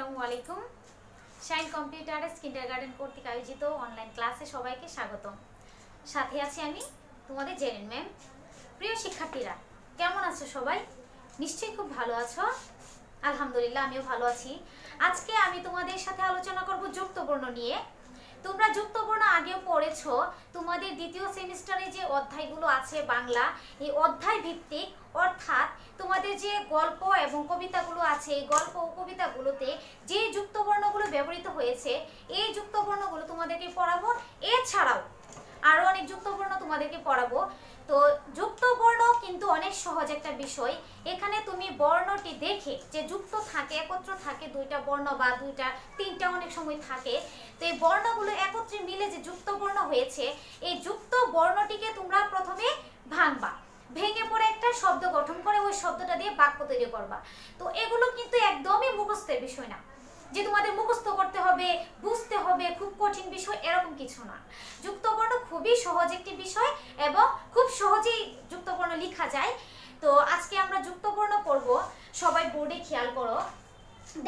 আসসালামু আলাইকুম। Shine computer kindergarten কর্তৃক আয়োজিত অনলাইন ক্লাসে সবাইকে স্বাগতম। সাথে আছি আমি তোমাদের জেরিন ম্যাম। প্রিয় শিক্ষার্থীরা, কেমন আছো সবাই? নিশ্চয়ই খুব ভালো আছো। আলহামদুলিল্লাহ, আমিও ভালো আছি। আজকে আমি তোমাদের সাথে আলোচনা করব যুক্তবর্ণ নিয়ে। তোমরা যুক্তবর্ণ আগেও পড়েছো। তোমাদের দ্বিতীয় সেমিস্টারে যে অধ্যায়গুলো আছে বাংলা, এই অধ্যায় ভিত্তিক, অর্থাৎ তোমাদের যে গল্প এবং কবিতাগুলো আছে, এই গল্প ও কবিতাগুলোতে যে যুক্তবর্ণগুলো ব্যবহৃত হয়েছে, এই যুক্তবর্ণগুলো তোমাদেরকে পড়াবো। এছাড়াও আরও অনেক যুক্তবর্ণ তোমাদেরকে পড়াবো। তো যুক্তবর্ণ কিন্তু অনেক সহজ একটা বিষয়। এখানে তুমি বর্ণটি দেখে যে যুক্ত থাকে, একত্র থাকে দুইটা বর্ণ বা দুইটা তিনটা অনেক সময় থাকে, তো এই বর্ণগুলো একত্রে মিলে যে যুক্ত বর্ণ হয়েছে, এই যুক্ত বর্ণটিকে তোমরা প্রথমে ভাঙবা, ভেঙে পড়ে একটা শব্দ গঠন করে ওই শব্দটা দিয়ে বাক্য তৈরি করবা। তো এগুলো কিন্তু একদমই মুখস্থের বিষয় না যে তোমাদের মুখস্থ করতে হবে, বুঝতে হবে, খুব কঠিন বিষয়, এরকম কিছু না। যুক্তবর্ণ খুবই সহজ একটি বিষয় এবং খুব সহজেই যুক্তবর্ণ লেখা যায়। তো আজকে আমরা যুক্তবর্ণ পড়ব। সবাই বোর্ডে খেয়াল করো।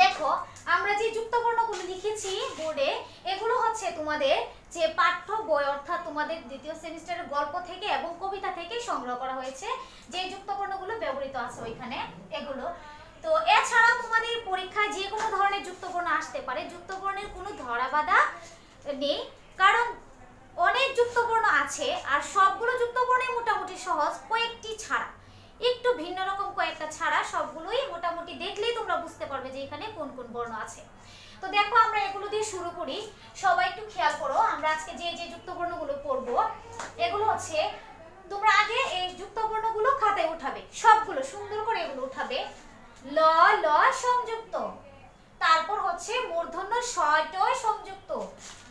দেখো, আমরা যে যুক্তবর্ণগুলো লিখেছি বোর্ডে, এগুলো হচ্ছে তোমাদের যে পাঠ্য বই, অর্থাৎ তোমাদের দ্বিতীয় সেমিস্টারের গল্প থেকে এবং কবিতা থেকে সংগ্রহ করা হয়েছে। যে যুক্তবর্ণগুলো ব্যবহৃত আছে ওইখানে এগুলো। তো এছাড়াও তোমাদের পরীক্ষায় যে কোনো ধরনের যুক্তবর্ণ আসতে পারে। যুক্তবর্ণের কোনো ধরাবাঁধা নেই, কারণ অনেক যুক্তবর্ণ আছে আর সবগুলো যুক্তবর্ণই মোটামুটি সহজ, কয়েকটি ছাড়া, একটু ভিন্ন রকম কয়েকটা ছাড়া সবগুলোই মোটামুটি দেখলেই তোমরা বুঝতে পারবে যে এখানে কোন কোন বর্ণ আছে। তো দেখো, আমরা এগুলো দিয়ে শুরু করি। সবাই একটু খেয়াল করো, আমরা আজকে যে যে যুক্তবর্ণগুলো পড়বো এগুলো হচ্ছে, তোমরা আগে এই যুক্তবর্ণগুলো খাতায় উঠাবে, সবগুলো সুন্দর করে এগুলো উঠাবে। ল ল সংযুক্ত, তারপর হচ্ছে মূর্ধন্য ষ ট সংযুক্ত,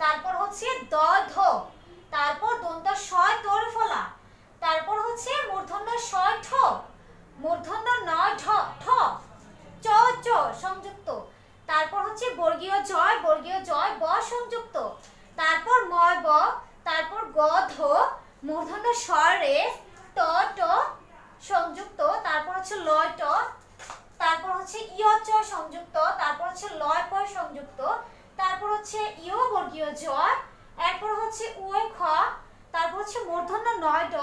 তারপর হচ্ছে দ ধ, তারপর দন্ত স তোর ফলা, তারপর হচ্ছে মূর্ধন্য ষ ঠ, মূর্ধন্য ন ঢ ঠ, চ চ সংযুক্ত, তারপর হচ্ছে বর্গীয় জয় ব সংযুক্ত, তারপর ম ব, তারপর গ ধ, মূর্ধন্য স রে, ট ট সংযুক্ত, তারপর হচ্ছে লয় ট, তারপর হচ্ছে ইয় চ সংযুক্ত, তারপর হচ্ছে লয় প সংযুক্ত, তারপর হচ্ছে ইয় বর্গীয় জয়, এরপর হচ্ছে উয় খ, তারপর হচ্ছে মূর্ধন্য নয় ড,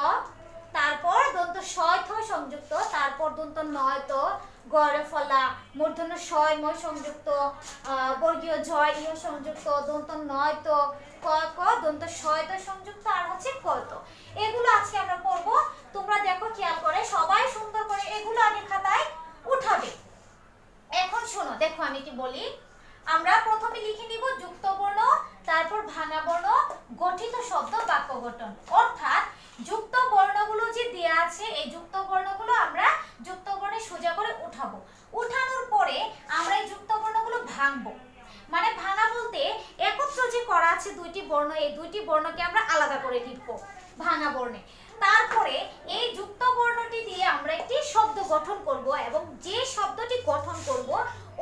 তারপর দন্ত শয় থ সংযুক্ত, তারপর দন্ত নয় ত, গড়ে ফলা, মূর্ধন্য শয় ম সংযুক্ত, বর্গীয় জয় ইয় সংযুক্ত, দন্ত নয় ত, ক ক দন্ত শয় ত সংযুক্ত, আর হচ্ছে ক ত। এগুলো আজকে আমরা পড়ব। তোমরা দেখো খেয়াল করে, সবাই সুন্দর করে এগুলো আগে খাতায় উঠাবে। এখন শোনো, দেখো আমি কি বলি। আমরা প্রথমে লিখে নিব যুক্তবর্ণ, তারপর ভাঙা বর্ণ, গঠিত শব্দ, বাক্য গঠন। অর্থাৎ যুক্ত বর্ণগুলো যে দেয়া আছে, এই যুক্ত বর্ণগুলো আমরা যুক্তবর্ণে সোজা করে উঠাবো। উঠানোর পরে আমরা এই যুক্ত বর্ণগুলো ভাঙবো। মানে ভাঙা বলতে একত্র যে করা আছে দুইটি বর্ণ, এই দুইটি বর্ণকে আমরা আলাদা করে লিখবো ভাঙা বর্ণে। তারপরে এই যুক্ত বর্ণটি দিয়ে আমরা একটি শব্দ গঠন করব এবং যে শব্দটি গঠন করব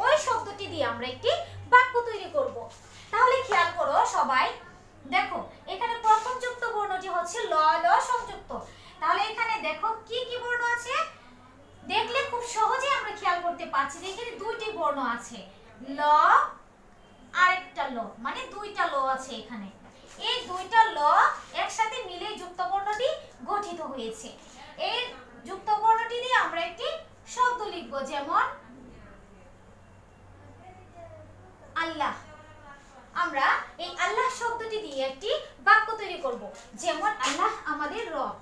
ওই শব্দটি দিয়ে আমরা একটি বাক্য তৈরি করব। তাহলে খেয়াল করো সবাই, দেখো এখানে প্রথম যুক্ত বর্ণটি হচ্ছে ল ল সংযুক্ত। তাহলে এখানে দেখো কি কি বর্ণ আছে, দেখলে খুব সহজে আমরা খেয়াল করতে পারছি যে এখানে দুইটি বর্ণ আছে, ল আরেকটা ল, মানে দুইটা ল আছে এখানে। এই দুইটা ল একসাথে মিলে যুক্ত বর্ণটি গঠিত হয়েছে। এই যুক্ত বর্ণটি দিয়ে আমরা একটি শব্দ লিখব, যেমন আল্লাহ। আমরা এই আল্লাহ শব্দটি দিয়ে একটি বাক্য তৈরি করব, যেমন আল্লাহ আমাদের রব।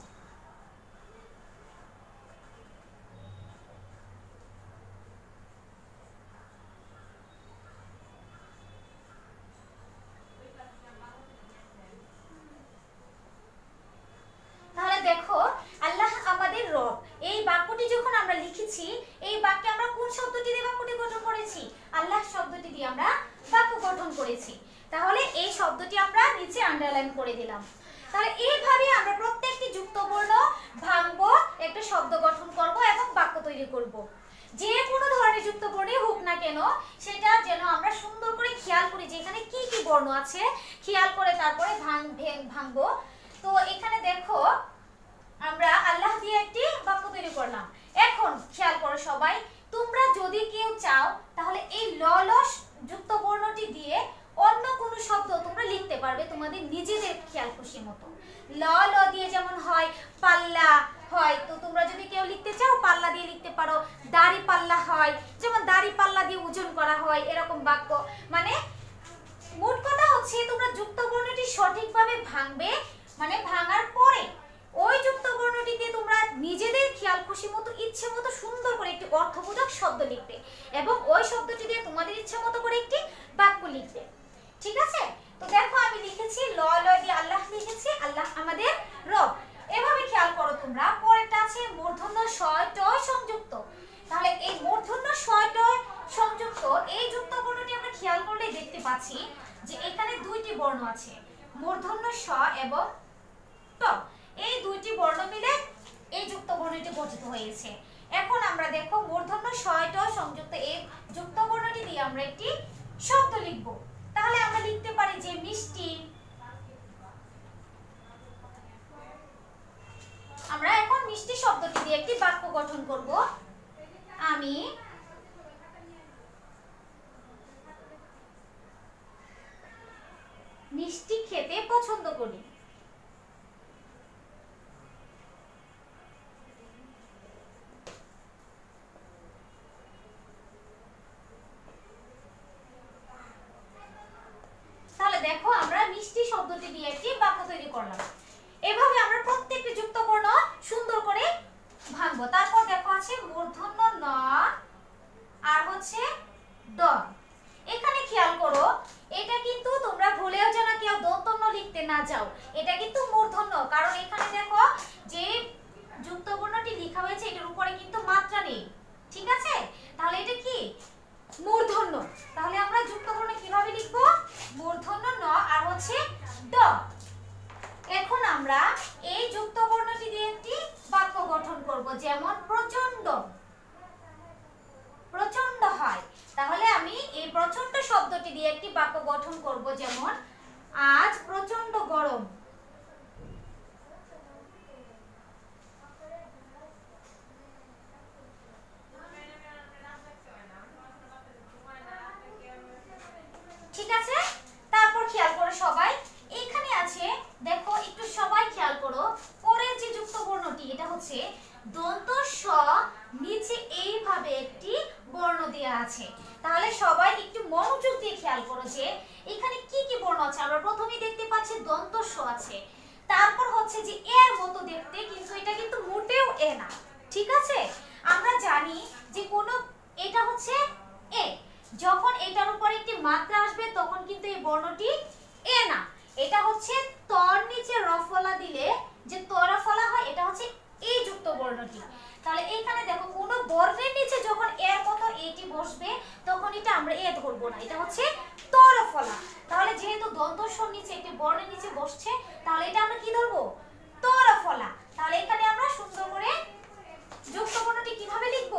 তাহলে দেখো, আল্লাহ আমাদের রব, এই বাক্যটি যখন আমরা লিখেছি, এই বাক্যে আমরা কোন শব্দটি দিয়ে বাক্যটি গঠন করেছি? আল্লাহ শব্দটি দিয়ে আমরা বাক্য গঠন করেছি। তাহলে এই শব্দটি আমরা নিচে আন্ডারলাইন করে দিলাম। তাহলে এইভাবে আমরা প্রত্যেকটি যুক্ত বর্ণ ভাঙবো, একটা শব্দ গঠন করব এবং বাক্য তৈরি করব। যে কোনো ধরনের যুক্ত বর্ণই হোক না কেন, সেটা যেন আমরা সুন্দর করে খেয়াল করি যে এখানে কি কি বর্ণ আছে, খেয়াল করে তারপরে ভাঙবো। তো এখানে দেখো, আমরা আল্লাহ দিয়ে একটি বাক্য তৈরি করলাম। এখন খেয়াল করো সবাই, তোমরা যদি কেউ চাও তাহলে এই ল ল তোমাদের নিজেদের খেয়াল খুশি মতো। ল ল দিয়ে যেমন হয় পাল্লা হয়, তো তোমরা যদি কেউ লিখতে চাও পাল্লা দিয়ে লিখতে পারো। দাড়ি পাল্লা হয়, যেমন দাড়ি পাল্লা দিয়ে ওজন করা হয়, এরকম বাক্য। মানে মোট কথা হচ্ছে তোমরা যুক্ত বর্ণটি সঠিকভাবে ভাঙবে, মানে ভাঙার পরে ওই যুক্ত বর্ণটিতে তোমরা নিজেদের খেয়াল খুশি মতো ইচ্ছে মতো সুন্দর করে একটি অর্থবোধক শব্দ লিখবে এবং ওই শব্দটি দিয়ে তোমাদের ইচ্ছে মতো করে একটি বাক্য লিখবে। ঠিক আছে? তো দেখো আমি লিখেছি ল ল দিয়ে আল্লাহ লিখেছি, আল্লাহ আমাদের রব। এভাবে খেয়াল করো তোমরা। পরেরটা আছে মূর্ধন্য ষ ট সংযুক্ত। তাহলে এই মূর্ধন্য ষ ট সংযুক্ত এই যুক্ত বর্ণটি আমরা খেয়াল করলে দেখতে পাচ্ছি যে এখানে দুইটি বর্ণ আছে, মূর্ধন্য ষ এবং ট। এই দুইটি বর্ণ মিলে এই যুক্ত বর্ণটি গঠিত হয়েছে। এখন আমরা দেখো মূর্ধন্য ষ ট সংযুক্ত এই যুক্ত বর্ণটি দিয়ে আমরা একটি শব্দ লিখব। তাহলে আমরা লিখতে পারি যে মিষ্টি। আমরা এখন মিষ্টি শব্দটি দিয়ে একটি বাক্য গঠন করব। আমি মিষ্টি খেতে পছন্দ করি। তাহলে দেখো আমরা মিষ্টি শব্দটি দিয়ে একটি বাক্য তৈরি করলাম। এভাবে আমরা প্রত্যেকটি যুক্ত বর্ণ সুন্দর করে ভাঙবো। তারপর দেখো আছে মূর্ধন্য ন আর হচ্ছে ড। এখানে খেয়াল করো, এটা কিন্তু তোমরা ভুলেও যেন কেউ দন্তন্য লিখতে না যাও, এটা কিন্তু মূর্ধন্য। কারণ এখানে দেখো যে যুক্ত বর্ণটি লেখা হয়েছে এটার উপরে কিন্তু মাত্রা নেই। ঠিক আছে? তাহলে এটা কি মূর্ধন্য। তাহলে আমরা যুক্ত বর্ণ কিভাবে লিখব? মূর্ধন্য ন আর হচ্ছে ড। এখন আমরা এই যুক্ত বর্ণটি দিয়ে একটি বাক্য গঠন করব, যেমন প্রচন্ড। প্রচন্ড হয়, তাহলে আমি এই প্রচন্ড শব্দটি দিয়ে একটি বাক্য গঠন করব, যেমন আজ প্রচন্ড গরম। ঠিক আছে? তারপর খেয়াল করো সবাই, এখানে আছে দেখো একটু সবাই খেয়াল করো, পরের যে যুক্ত বর্ণটি এটা হচ্ছে দন্ত স, নিচে এইভাবে একটি বর্ণ দেয়া আছে। তাহলে সবাই একটু মনোযোগ দিয়ে খেয়াল করো যে এখানে কি কি বর্ণ আছে। আমরা প্রথমেই দেখতে পাচ্ছি দন্ত স আছে, তারপর হচ্ছে যে এর মতো দেখতে, কিন্তু এটা কিন্তু মোটেও এ না। ঠিক আছে? আমরা জানি যে কোন এটা হচ্ছে এ, যখন এটার উপর একটি মাত্রা আসবে তখন কিন্তু এই বর্ণটি এ না। এটা হচ্ছে তর নিচে রফলা দিলে যে তরফলা হয়, এটা হচ্ছে এই যুক্ত বর্ণটি। তাহলে এইখানে দেখো কোন বর্ণের নিচে যখন এর মতো এটি বসবে তখন এটা আমরা এ ধরবো না, এটা হচ্ছে তরফলা। তাহলে যেহেতু দন্ত স্বর নিচে একটি বর্ণের নিচে বসছে, তাহলে এটা আমরা কি ধরবো? তরফলা। তাহলে এখানে আমরা সুন্দর করে যুক্ত বর্ণটি কিভাবে লিখব?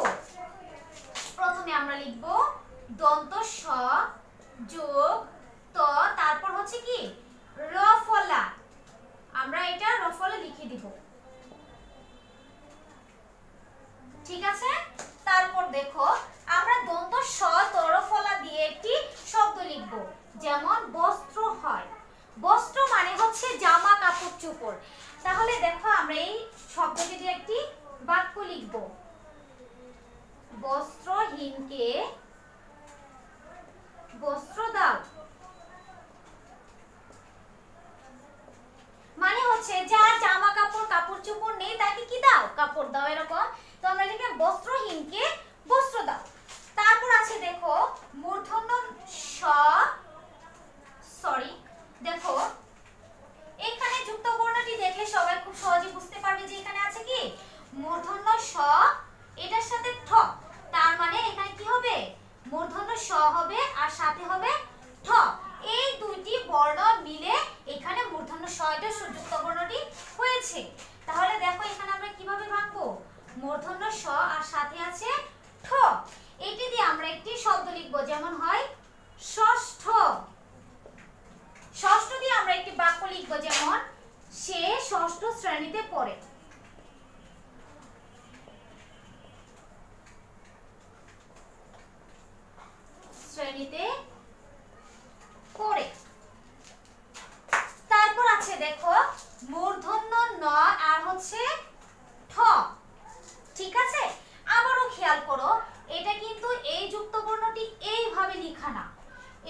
প্রথমে আমরা লিখব দন্ত স যোগ ত, তারপর হচ্ছে কি রফলা। আমরা এটা রফলা লিখে দিব। ঠিক আছে? তারপর দেখো আমরা দন্ত স তরফলা দিয়ে একটি শব্দ লিখব, যেমন বস্ত্র হয়। বস্ত্র মানে হচ্ছে জামা কাপড় চোপড়। তাহলে দেখো আমরা এই শব্দটি দিয়ে একটি বাক্য লিখব, বস্ত্রহীনকে বস্ত্র দাও। মানে হচ্ছে যার জামা কাপড় কাপড় চোপড় নেই তাকে কি দাও? কাপড় দাও, এরকম। তো আমরা লিখে বস্ত্রহীনকে বস্ত্র দাও। তারপর আছে দেখো মূর্ধন্য স, সরি দেখো এখানে যুক্ত বর্ণটি দেখলে সবাই খুব সহজে বুঝতে পারবে যে এখানে আছে কি মূর্ধন্য স, এটার সাথে ঠ। তার মানে এখানে কি হবে? মূর্ধন্য স হবে আর সাথে হবে ঠ। এই দুইটি বর্ণ মিলে এখানে মূর্ধন্য স এটা যুক্ত বর্ণটি হয়েছে। তাহলে দেখো এখানে আমরা কিভাবে ভাঙবো? মূর্ধন্য স আর সাথে আছে ঠ। এটি দিয়ে আমরা একটি শব্দ লিখব, যেমন হয় ষষ্ঠ। ষষ্ঠ দিয়ে আমরা একটি বাক্য লিখব, যেমন সে ষষ্ঠ শ্রেণীতে পড়ে। শ্রেণীতে পড়ে।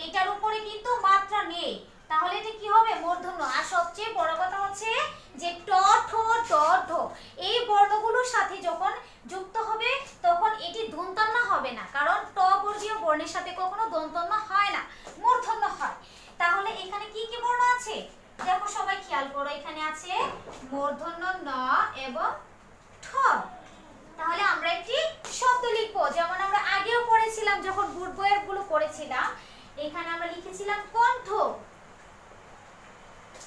এইটার উপরে কিন্তু মাত্রা নেই, তাহলে এটা কি হবে? মূর্ধন্য। আর সবচেয়ে বড় কথা হচ্ছে যে ট ঠ ড ঢ এই বর্ণগুলোর সাথে যখন যুক্ত হবে তখন এটি দন্তন্য হবে না, কারণ ট বর্গীয় বর্ণের সাথে কখনো দন্তন্য হয় না, মূর্ধন্য হয়। তাহলে এখানে কি কি বর্ণ আছে দেখো সবাই খেয়াল করো, এখানে আছে মূর্ধন্য ন এবং ঠ। তাহলে আমরা একটি শব্দ লিখব, যেমন আমরা আগেও পড়েছিলাম যখন বুট বইয়ের গুলো পড়েছিলাম। এখানে আমরা লিখেছিলাম কণ্ঠ,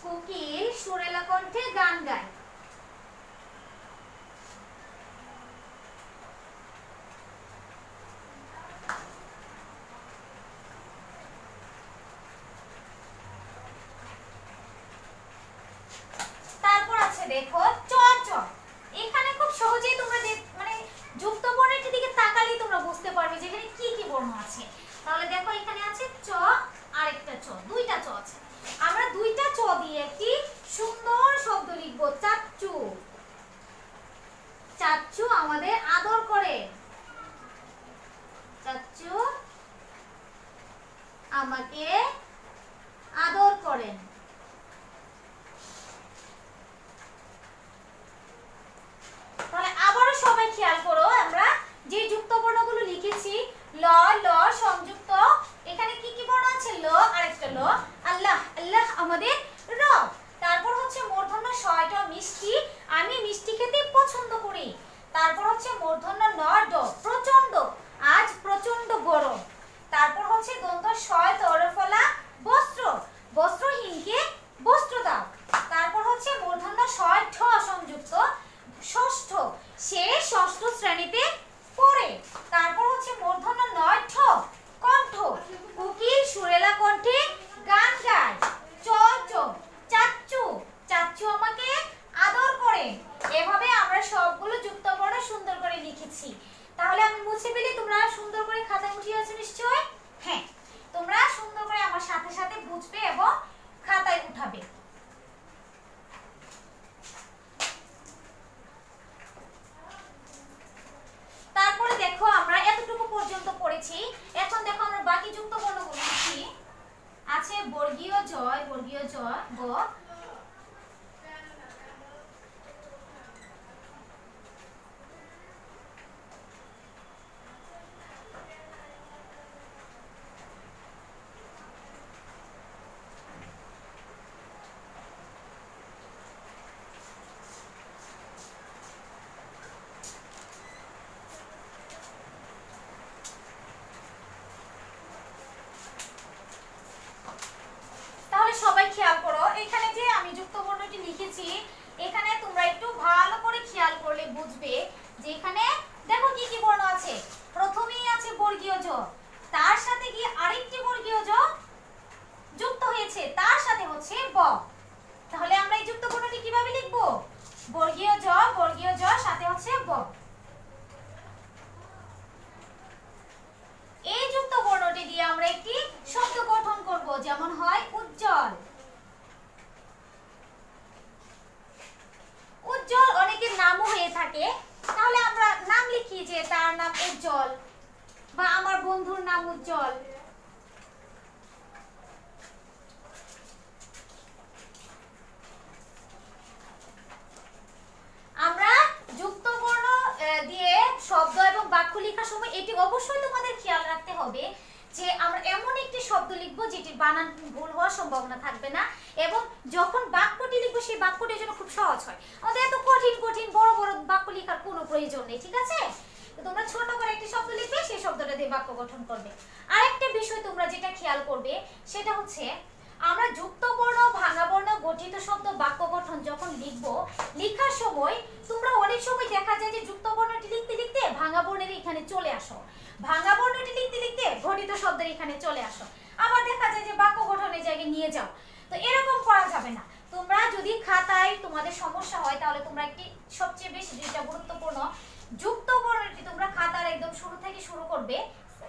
কোকিল সুরেলা কণ্ঠে গান গায়। তারপর আছে দেখো চ চ। এখানে খুব সহজেই তোমরা মানে যুক্ত বর্ণের দিকে তাকালেই তোমরা বুঝতে পারবে যে এখানে কি কি বর্ণ আছে। তাহলে দেখো এখানে আছে চ আর একটা চ, দুইটা চ আছে। আমরা দুইটা চ দিয়ে একটি সুন্দর শব্দ লিখব, চাচ্চু। চাচ্চু আমাদের আদর করে, চাচ্চু আমাকে আদর করেন। তাহলে আবারও সবাই খেয়াল করো, আমরা যে যুক্ত বর্ণগুলো লিখেছি ল ল সংযুক্ত, এখানে কি কি বর্ণ আছে? ল আর একটা ল, আল্লাহ আল্লাহ আমাদের র। তারপর হচ্ছে মূর্ধন্য ষ, এটা মিষ্টি, আমি মিষ্টি খেতে পছন্দ করি। তারপর হচ্ছে মূর্ধন্য ন ড, প্রচন্ড, আজ প্রচন্ড গরম। তারপর হচ্ছে দন্ত শ তরফলা, বস্ত্র, বস্ত্রহীনকে বস্ত্র দাও। তারপর হচ্ছে মূর্ধন্য ষ ঠ সংযুক্ত, ষষ্ঠ, সে ষষ্ঠ শ্রেণীতে পড়ে। তারপর হচ্ছে মূর্ধন্য নয় ঠ, কণ্ঠ, কোকিল সুরেলা কণ্ঠে গান গায়। চ চ, চাচ্চু, চাচ্চু আমাকে আদর করে। এভাবে আমরা সবগুলো যুক্ত বর্ণ সুন্দর করে লিখেছি। তাহলে আমি মুছে ফেলি, তোমরা সুন্দর করে খাতায় উঠিয়ে আছো নিশ্চয়? হ্যাঁ, তোমরা সুন্দর করে আমার সাথে সাথে বুঝবে এবং খাতায় উঠাবে। তারপরে দেখো আমরা এতটুকু পর্যন্ত পড়েছি, এখন দেখো আমরা বাকি যুক্ত বর্ণগুলো লিখি। আছে বর্গীয় জ, বর্গীয় জ গ, সবাই খেয়াল করো, এখানে যে আমি যুক্ত বর্ণটি লিখেছি এখানে তোমরা একটু ভালো করে খেয়াল করলে বুঝবে যে এখানে দেখো কি কি বর্ণ আছে। প্রথমেই আছে বর্গীয় জ, তার সাথে কি আরেকটি বর্গীয় জ যুক্ত হয়েছে, তার সাথে হচ্ছে ব। তাহলে আমরা এই যুক্ত বর্ণটি কিভাবে লিখব? বর্গীয় জ সাথে হচ্ছে ব। এই যুক্ত বর্ণটি দিয়ে আমরা একটি শব্দ গঠন করব, যেমন হয় উজ্জ্বল। উজ্জ্বল অনেকের নামও হয়ে থাকে, তাহলে আমরা নাম লিখি যে তার নাম উজ্জ্বল বা আমার বন্ধুর নাম উজ্জ্বল। আমরা যুক্ত বর্ণ দিয়ে শব্দ এবং বাক্য লেখার সময় এটি অবশ্যই তোমাদের খেয়াল রাখতে হবে যে আমরা এমন একটি শব্দ লিখব যেটির বানান ভুল হওয়ার সম্ভাবনা থাকবে না, এবং যখন বাক্যটি লিখবো সেই বাক্যটি যেন খুব সহজ হয়। আমাদের এত কঠিন কঠিন বড় বড় বাক্য লেখার কোনো প্রয়োজন নেই, ঠিক আছে? তো তোমরা ছোট করে একটি শব্দ লিখবে, সেই শব্দটা দিয়ে বাক্য গঠন করবে। আরেকটা বিষয় তোমরা যেটা খেয়াল করবে সেটা হচ্ছে আমরা যুক্ত বর্ণ ভাঙা বর্ণ গঠিত শব্দ বাক্য গঠন যখন লিখবো, লেখার সময় তোমরা অনেক সময় দেখা যায় যে যুক্ত বর্ণটি লিখতে লিখতে ভাঙা বর্ণের এখানে চলে আসো, ভাঙা বর্ণটি লিখতে লিখতে ঘটিত শব্দের এখানে চলে আসো, আবার দেখা যায় যে বাক্য গঠনের জায়গায় নিয়ে যাও। তো এরকম করা যাবে না। তোমরা যদি খাতায় তোমাদের সমস্যা হয় তাহলে তোমরা একটি সবচেয়ে বেশি যেটা গুরুত্বপূর্ণ যুক্ত বর্ণটি তোমরা খাতার একদম শুরু থেকে শুরু করবে,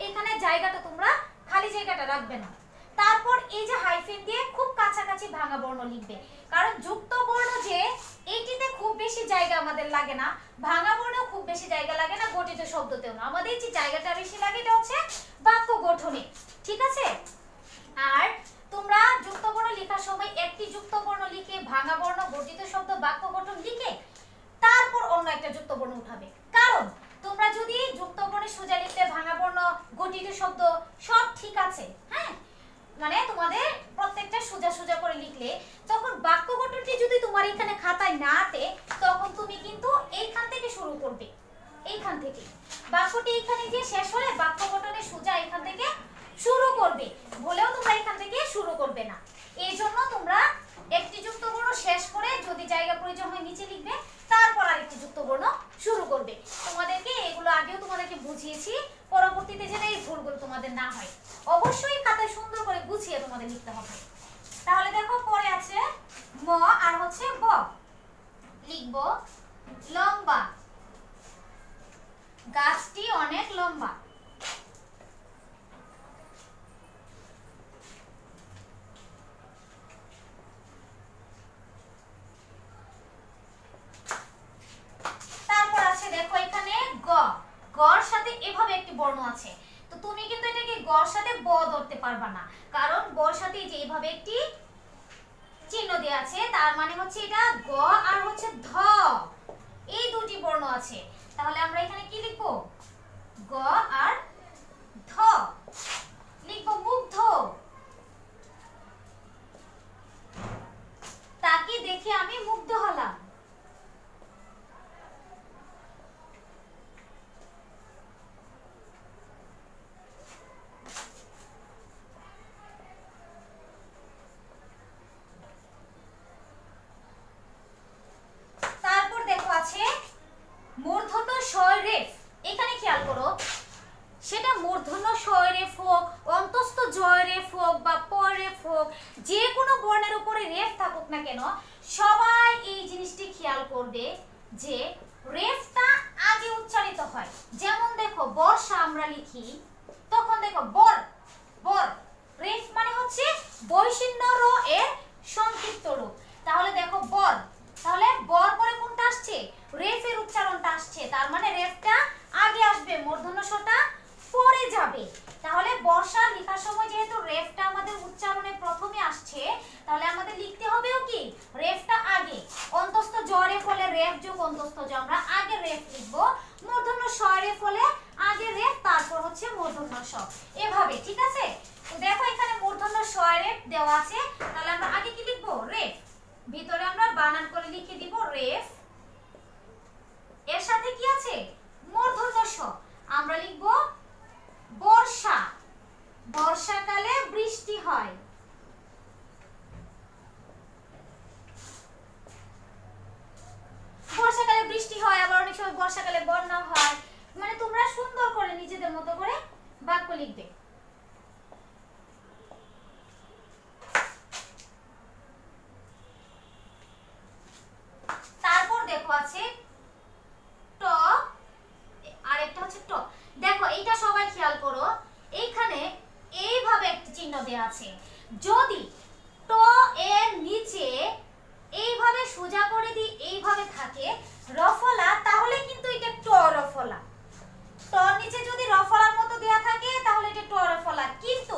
এখানে জায়গাটা তোমরা খালি জায়গাটা রাখবে না। তারপর এই যে হাইফেন দিয়ে খুব কাছাকাছি ভাঙা বর্ণ লিখবে, কারণ যুক্ত বর্ণ যে এইটিতে খুব বেশি জায়গা আমাদের লাগে না, ভাঙা বর্ণেও খুব বেশি জায়গা লাগে না, গঠিত শব্দতেও না। আমাদের যে জায়গাটা বেশি লাগে এটা হচ্ছে বাক্য গঠনে, ঠিক আছে? শব্দ সব ঠিক আছে, হ্যাঁ, মানে তোমাদের প্রত্যেকটা সোজা সোজা করে লিখলে তখন বাক্য গঠনটি যদি তোমার এখানে খাতায় না আসে তখন তুমি কিন্তু এইখান থেকে শুরু করবে, এইখান থেকে বাক্যটি এখানে যে শেষ হলে বাক্য গঠনে সোজা এখান থেকে শুরু করবে, বলেও তোমরা এখান থেকে শুরু করবে না। এই জন্য তোমরা একটি যুক্ত বর্ণ শেষ করে যদি জায়গা প্রয়োজন হয় নিচে লিখবে, তারপর আরেকটি যুক্ত বর্ণ শুরু করবে। তোমাদেরকে এগুলো আগেও তোমাদেরকে বুঝিয়েছি, পরবর্তীতে যেন এই ভুলগুলো তোমাদের না হয়। অবশ্যই খাতায় সুন্দর করে গুছিয়ে তোমাদের লিখতে হবে। তাহলে দেখো পরে আছে ম আর হচ্ছে ব, লিখব লম্বা, গাছটি অনেক লম্বা। তারপর আছে দেখো এখানে গ, গর সাথে এভাবে একটি বর্ণ আছে, তো তুমি কিন্তু এটাকে গর সাথে ব ধরতে পারবা না, কারণ গর সাথে যে এইভাবে একটি চিহ্ন দেয়া আছে, তার মানে হচ্ছে এটা গ আর হচ্ছে ধ, এই দুটি বর্ণ আছে। তাহলে আমরা এখানে কি লিখব? গ আর ধ। লিখব মুগ্ধ, তাকে দেখে আমি মুগ্ধ হলাম। তারপর দেখো আছে মূর্ধন্য ষয় রেফ, এখানে খেয়াল করো, সেটা মূর্ধন্য ষয় রেফ হোক, অন্তস্থ জয় রেফ হোক বা পর রেফ হোক, যে কোনো বর্ণের উপরে রেফ থাকুক না কেন, সবাই এই জিনিসটি খেয়াল করবে যে রেফটা আগে উচ্চারিত হয়। যেমন দেখো বর্ষা আমরা লিখি, তখন দেখো বর, বর, রেফ মানে হচ্ছে বৈশিষ্ট্য র এর সংক্ষিপ্ত রূপ। তাহলে দেখো বর, তাহলে বর পরে কোনটা আসছে? রেফের উচ্চারণটা আসছে, তার মানে রেফটা আগে আসবে, মূর্ধন্য ষটা পরে যাবে। তাহলে বর্ষা লেখার সময় যেহেতু রেফটা আমাদের উচ্চারণে প্রথমে আসছে, তাহলে আমাদের লিখতে হবেও কি রেফটা আগে। অন্তস্থ জ রেফ হলে রেফ যোগ অন্তস্থ জ, আমরা আগে রেফ লিখবো। মূর্ধন্য ষ রেফ হলে আগে রেফ, তারপর হচ্ছে মূর্ধন্য ষ, এভাবে, ঠিক আছে? তো দেখো এখানে মূর্ধন্য ষ রেফ দেওয়া আছে, তাহলে আমরা আগে কি লিখবো? রেফ, ভিতরে আমরা বানান করে লিখে দিব রেফ, এর সাথে কি আছে? মূর্ধন্য ষ। আমরা লিখব বর্ষা, বর্ষাকালে বৃষ্টি হয়। বর্ষাকালে বৃষ্টি হয়, আবার অনেক সময় বর্ষাকালে বন্যা হয়, মানে তোমরা সুন্দর করে নিজেদের মতো করে বাক্য লিখবে। তারপর দেখো আছে ট, আরেকটা হচ্ছে ট। দেখো এইটা সবাই খেয়াল করো, এইখানে এইভাবে একটা চিহ্ন দেয়া আছে, যদি ট এর নিচে এইভাবে সোজা করে দিই, এইভাবে থাকে রফলা, তাহলে কিন্তু এটা ট রফলা। টর নিচে যদি রফলার মতো দেয়া থাকে তাহলে এটা ট রফলা, কিন্তু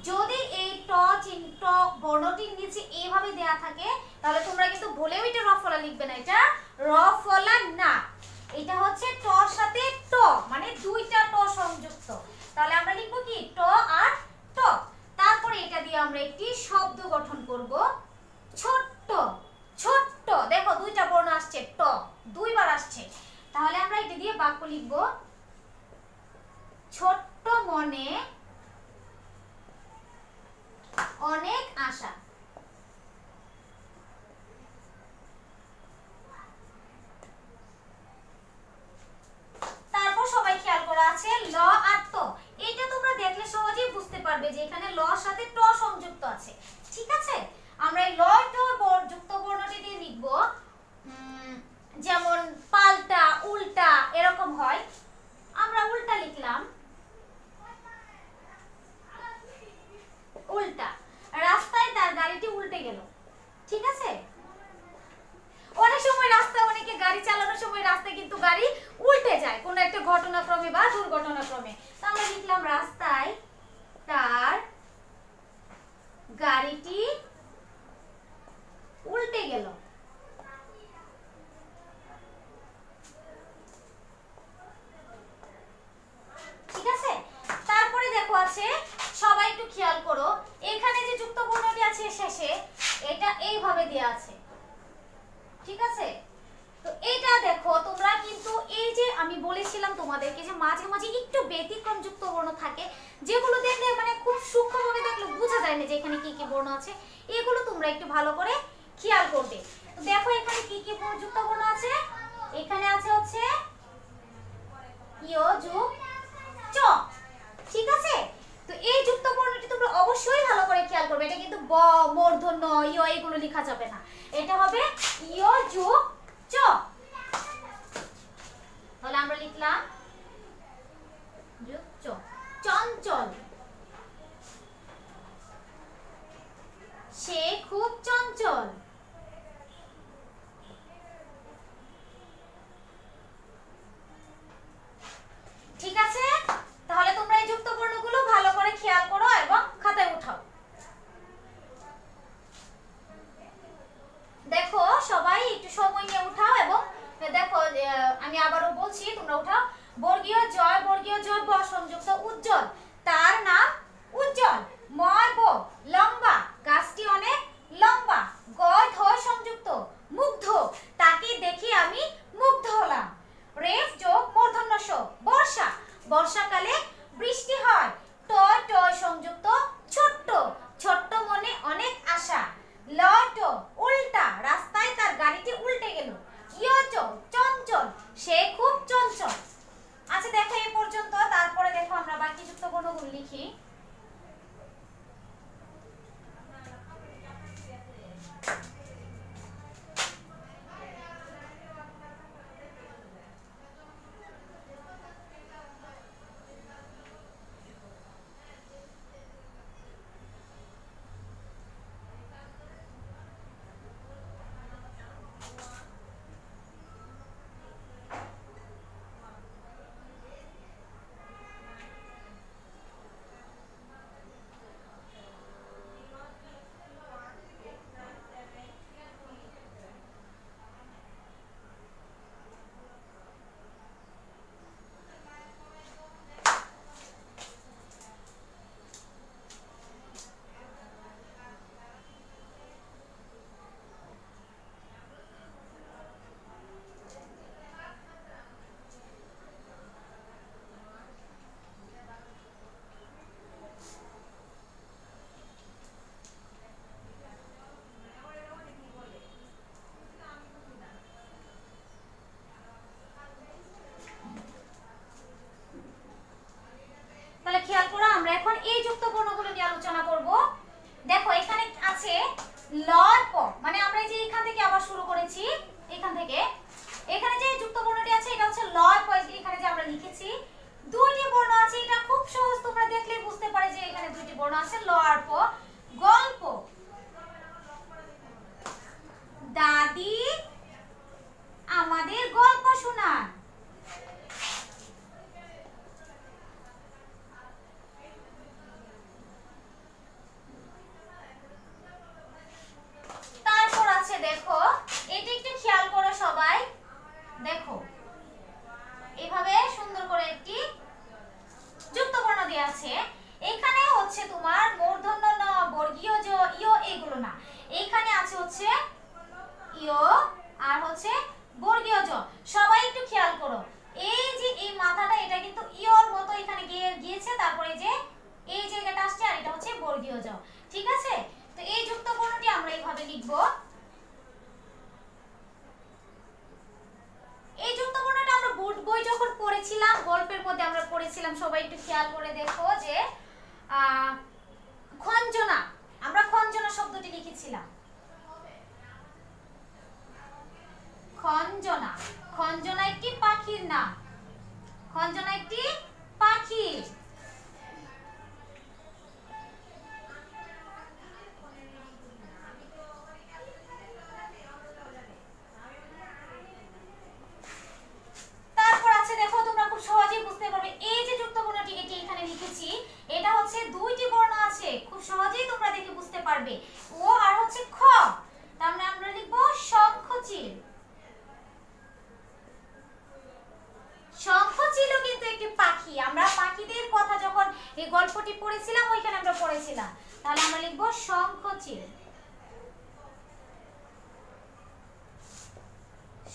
যদি এই ট বর্ণটির নিচে এইভাবে দেয়া থাকে তাহলে তোমরা কিন্তু ভুলেও এটা রফলা লিখবে না, এটা রফলা না, এটা হচ্ছে টর সাথে ট, মানে দুইটা ট সংযুক্ত। তাহলে আমরা লিখব কি? ট আর ট। তারপরে এটা দিয়ে আমরা একটি শব্দ গঠন করব, ছোট্ট, ছোট্ট। দেখো দুইটা বর্ণ আসছে, ট দুইবার আসছে, তাহলে আমরা এটা দিয়ে বাক্য লিখব ছোট্ট মনে অনেক আশা। তারপর সবাই খেয়াল করা আছে ল আর ত, এটা তোমরা দেখলে সহজেই বুঝতে পারবে যে এখানে ল সাথে ট সংযুক্ত আছে, ঠিক আছে? আমরা এই ল ট যুক্ত বর্ণটি দিয়ে লিখব, যেমন পাল্টা, উল্টা, এরকম হয়। আমরা উল্টা লিখলাম, উল্টা, রাস্তায় তার গাড়িটি উল্টে গেল, ঠিক আছে? অনেক সময় রাস্তায় অনেকে গাড়ি চালানোর সময় রাস্তায় কিন্তু গাড়ি উল্টে যায় কোনো একটা ঘটনাক্রমে বা দুর্ঘটনাক্রমে, তো আমরা লিখলাম রাস্তায় তার গাড়িটি উল্টে গেল। ঠিক আছে? তারপরে দেখো আছে সবাই একটু খেয়াল করো, এখানে যে যুক্ত বর্ণটি আছে শেষে এটা এইভাবে দেয়া আছে, ঠিক আছে? তো এটা দেখো তোমরা কিন্তু এই যে আমি বলেছিলাম তোমাদেরকে যে মাঝে মাঝে একটু ব্যতিক্রম যুক্ত বর্ণ থাকে, যেগুলো দেখলে মানে খুব সূক্ষ্মভাবে দেখলে বোঝা যায় না যে এখানে কি কি বর্ণ আছে, এগুলো তোমরা একটু ভালো করে খেয়াল করবে। তো দেখো এখানে কি কি যুক্ত বর্ণ আছে, এখানে আছে হচ্ছে ইয় যোগ চ, ঠিক আছে? তো এই যুক্ত বর্ণটি তোমরা অবশ্যই ভালো করে খেয়াল করবে, এটা কিন্তু ব মূর্ধন্য ইয় এগুলো লেখা যাবে না, এটা হবে ইয় যোগ চ। তাহলে আমরা লিখলাম যোগ চ, চঞ্চল, সে খুব চঞ্চল। ঠিক আছে, তাহলে তোমরা এই যুক্ত বর্ণগুলো ভালো করে খেয়াল করো এবং খাতায় উঠাও। দেখো সবাই একটু সময় নিয়ে উঠাও এবং দেখো আমি আবারও বলছি তোমরা উঠাও। বর্গীয় জয় বর্গীয় জয় ব সংযুক্ত উজ্জ্বল, তার নাম উজ্জ্বল। ময় ব লম্বা, গাছটি অনেক লম্বা। গয় ধ সংযুক্ত মুগ্ধ, তাকে দেখে আমি মুগ্ধ হলাম। রেফ যোগ মূর্ধন্য স বর্ষা, বর্ষাকালে বৃষ্টি হয়। টয় টয় সংযুক্ত ছোট্ট, ছোট্ট মনে অনেক আশা। লট উল্টা, রাস্তায় তার গাড়িটি উল্টে গেল। ইয়চ চঞ্চল, সে খুব চঞ্চল। আচ্ছা দেখো এই পর্যন্ত, তারপরে দেখো আমরা বাকি যুক্ত বর্ণগুলো লিখি। তাহলে খেয়াল করো, আমরা এখন এই যুক্ত বর্ণগুলো নিয়ে আলোচনা করব। দেখো এখানে আছে ল প, মানে আমরা এই যে এখান থেকে আবার শুরু করেছি, এখান থেকে এখানে যে যুক্ত বর্ণটি আছে এটা হচ্ছে ল প, এখানে যে আমরা লিখেছি দুইটি বর্ণ আছে, এটা খুব সহজ, তোমরা দেখলেই বুঝতে পারে যে এখানে দুইটি বর্ণ আছে ল আর প। গল্প, দাদি আমাদের গল্প শোনান। তারপর আছে দেখো, এটা একটু খেয়াল করো সবাই, দেখো এইভাবে সুন্দর করে একটি যুক্ত বর্ণ দেয়া আছে। এখানে হচ্ছে তোমার মূর্ধন্য ন বর্গীয় জ ইয় এগুলো না, এখানে আছে হচ্ছে ইয় আর হচ্ছে বর্গীয় জ। সবাই একটু খেয়াল করো, এই যে এই মাথাটা এটা কিন্তু ইয়র মতো এখানে গিয়েছে, তারপরে যে এই জায়গাটা আসছে আর এটা হচ্ছে বর্গীয় জ, ঠিক আছে? তো এই যুক্ত বর্ণটি আমরা এইভাবে লিখব। এই যুক্ত বর্ণটা আমরা বোর্ড বই যখন পড়েছিলাম, গল্পের মধ্যে আমরা পড়েছিলাম, সবাই একটু খেয়াল করে দেখো যে খঞ্জনা, আমরা খঞ্জনা শব্দটি লিখেছিলাম। খঞ্জনা, খঞ্জনা একটি পাখির নাম, খঞ্জনা একটি পাখি। তারপর আছে দেখো, তোমরা খুব সহজেই বুঝতে পারবে, এই যে যুক্ত বর্ণটি এটি এখানে লিখেছি, এটা হচ্ছে দুইটি বর্ণ আছে, খুব সহজেই তোমরা দেখে বুঝতে পারবে, ও আর হচ্ছে খ। তার মানে আমরা লিখব শঙ্খচিল। শঙ্খচিলও কিন্তু একটি পাখি। আমরা পাখিদের কথা যখন এই গল্পটি বর্ণটি পড়েছিলাম ওইখানে আমরা পড়েছিলাম। তাহলে আমরা লিখব শঙ্খচিল।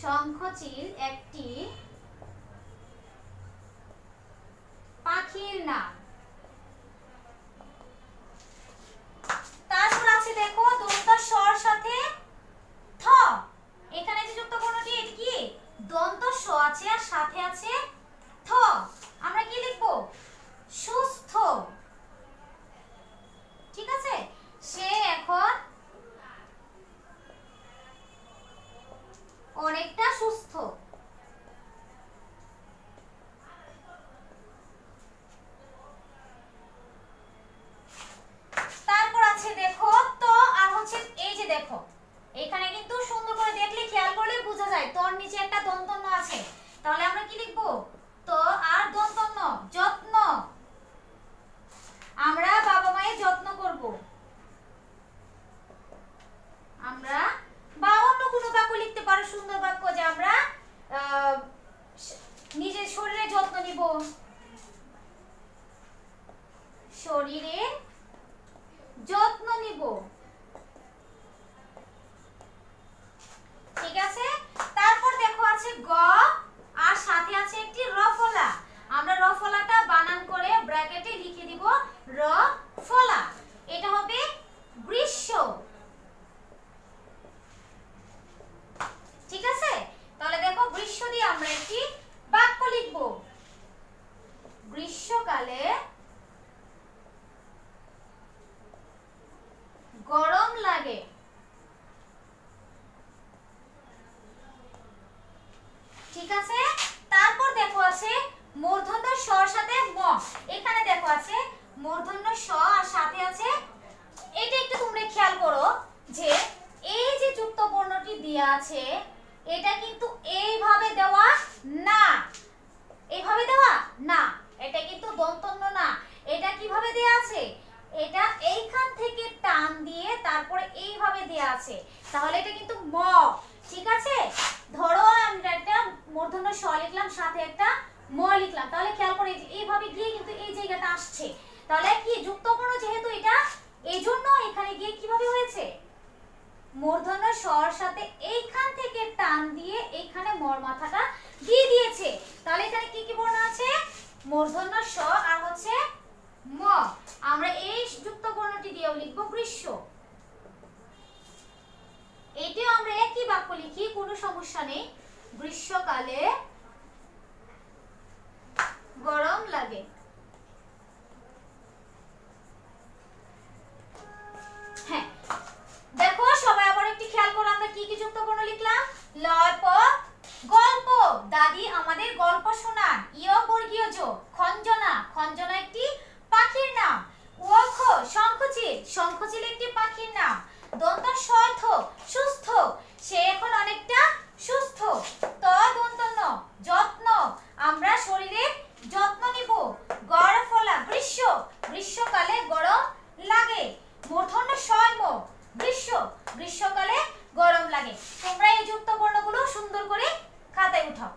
শঙ্খচিল একটি পাখির নাম। তারপর আছে দেখো দন্ত স্বর সাথে থ। এখানে যে যুক্ত বর্ণটি এটি কি দন্ত স আছে আর সাথে আছে থ। আমরা কি লিখব সুস্থ। ঠিক আছে, সে এখন অনেকটা সুস্থ। তারপর আছে দেখো তো আর হচ্ছে এই যে দেখো এখানে কিন্তু সুন্দর করে দেখলে খেয়াল করলে বোঝা যায় তোর নিচে একটা দন্ত ন আছে। তাহলে আমরা কি লিখব তো আর দন্ত ন যত্ন। আমরা বাবা মায়ের যত্ন করব। আমরা বা অন্য কোনো বাক্য লিখতে পারো সুন্দর বাক্য যে আমরা নিজের শরীরের যত্ন নিব। শরীরের যত্ন নিব। ঠিক আছে, তারপর দেখো আছে গ আর সাথে আছে একটি রফলা। আমরা রফলাটা বানান করে ব্র্যাকেটে লিখে দিব রফলা। এটা হবে গ্রীষ্ম। ঠিক আছে, তাহলে দেখো গ্রীষ্ম দিয়ে আমরা একটি বাক্য লিখব। গ্রীষ্মকালে গরম লাগে। ঠিক আছে, তারপর দেখো আছে মূর্ধন্য স্বর সাথে ম। এখানে দেখো আছে মূর্ধন্য স আর সাথে আছে এটা একটু তোমরা খেয়াল করো যে এই যে যুক্ত বর্ণটি দেয়া আছে এটা কিন্তু এইভাবে দেওয়া না। এইভাবে দেওয়া না, এটা কিন্তু দন্তন্য না। এটা কিভাবে দেয়া আছে এটা এইখান থেকে টান দিয়ে তারপরে এইভাবে দেয়া আছে। তাহলে এটা কিন্তু ম। ঠিক আছে, ধরো আমরা একটা মূর্ধন্য স লিখলাম সাথে একটা ম লিখলাম। তাহলে খেয়াল করে এইভাবে গিয়ে কিন্তু এই জায়গাটা আসছে। তাহলে কি যুক্ত বর্ণ যেহেতু এটা এইজন্য এখানে গিয়ে কিভাবে হয়েছে মূর্ধন্য স্বর সাথে এইখান থেকে টান দিয়ে এইখানে মর মাথাটা দিয়ে দিয়েছে। তাহলে এখানে কি কি বর্ণ আছে মূর্ধন্য স আর হচ্ছে ম। আমরা এই যুক্ত বর্ণটি দিয়েও লিখব গ্রীষ্ম। এটিও আমরা একই বাক্য লিখি, কোনো সমস্যা নেই। গ্রীষ্মকালে গরম লাগে। হ্যাঁ, দেখো সবাই আবার একটু খেয়াল করো আমরা কি কি যুক্ত বর্ণ লিখলাম। লয় প গল্প, দাদি আমাদের গল্প শোনান। ইয় বর্গীয় জ খঞ্জনা, খঞ্জনা একটি পাখির নাম। ওখ শঙ্খচিল, শঙ্খচিল একটি পাখির নাম। দন্ত সর্থ সুস্থ, সে এখন অনেকটা সুস্থ। ত দন্ত ন যত্ন, আমরা শরীরের যত্ন নিব। গড় ফলা গ্রীষ্ম, গ্রীষ্মকালে গরম লাগে। মূর্ধন্য ম গ্রীষ্ম, গ্রীষ্মকালে গরম লাগে। তোমরা এই যুক্ত বর্ণগুলো সুন্দর করে খাতায় উঠাও।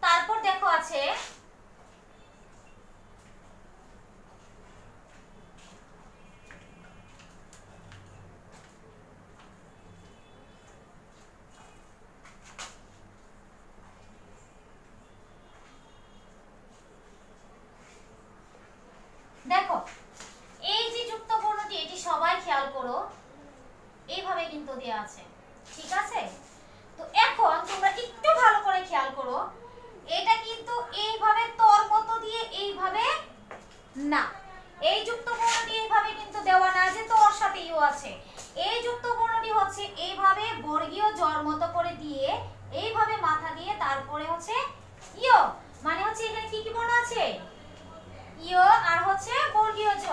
তারপর দেখো আছে দেখো এই যে যুক্ত বর্ণটি এটি সবাই খেয়াল করো এইভাবে কিন্তু দেয়া আছে। ঠিক আছে, তো এখন তোমরা একটু ভালো করে খেয়াল করো এটা কিন্তু এইভাবে তোর মতো দিয়ে এইভাবে না। এই যুক্ত বর্ণটি এইভাবে কিন্তু দেওয়া না যে তোর সাথে ইউ আছে। এই যুক্ত বর্ণটি হচ্ছে এইভাবে বর্গীয় জর মতো করে দিয়ে এইভাবে মাথা দিয়ে তারপরে হচ্ছে ইয়, মানে হচ্ছে এখানে কি কি বর্ণ আছে ইয় আর হচ্ছে বর্গীয় জ।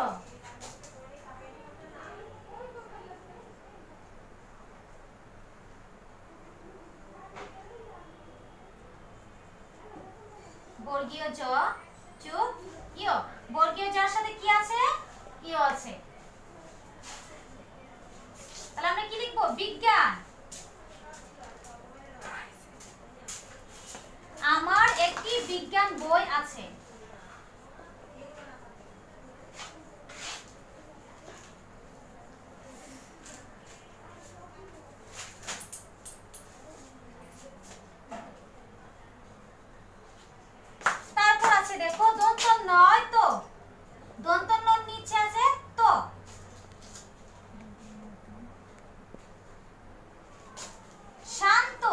বর্গীয় জ যোগ ইয়, বর্গীয় জর সাথে কি আছে ইয় আছে। তাহলে আমরা কি লিখবো? বিজ্ঞান। আমার একটি বিজ্ঞান বই আছে। তারপর আছে দেখো দন্ত নয় তো, দন্ত নর নিচে আছে তো, শান্ত।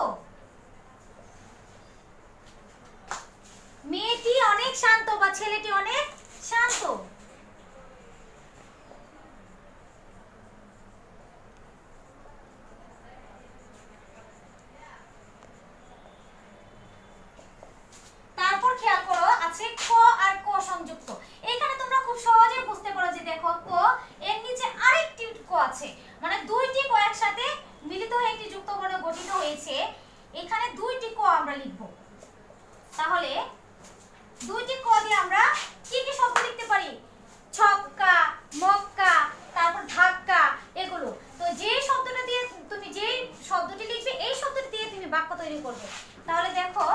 মেয়েটি অনেক শান্ত বা ছেলেটি অনেক শান্ত। তারপর খেয়াল করো আছে ক আর ক সংযুক্ত। এখানে তোমরা খুব সহজে বুঝতে পারো যে দেখো ক এর নিচে আরেকটি ক আছে, মানে দুইটি ক একসাথে মিলিত হয়ে একটি যুক্ত বর্ণ গঠিত হয়েছে। এখানে দুইটি ক আমরা লিখব। তাহলে দুইটি ক দিয়ে আমরা কি কি শব্দ লিখতে পারি? ছক্কা, মক্কা, তারপর ধাক্কা, এগুলো। তো যে শব্দটা দিয়ে তুমি যে শব্দটি লিখবে এই শব্দটি দিয়ে তুমি বাক্য তৈরি করবে। তাহলে দেখো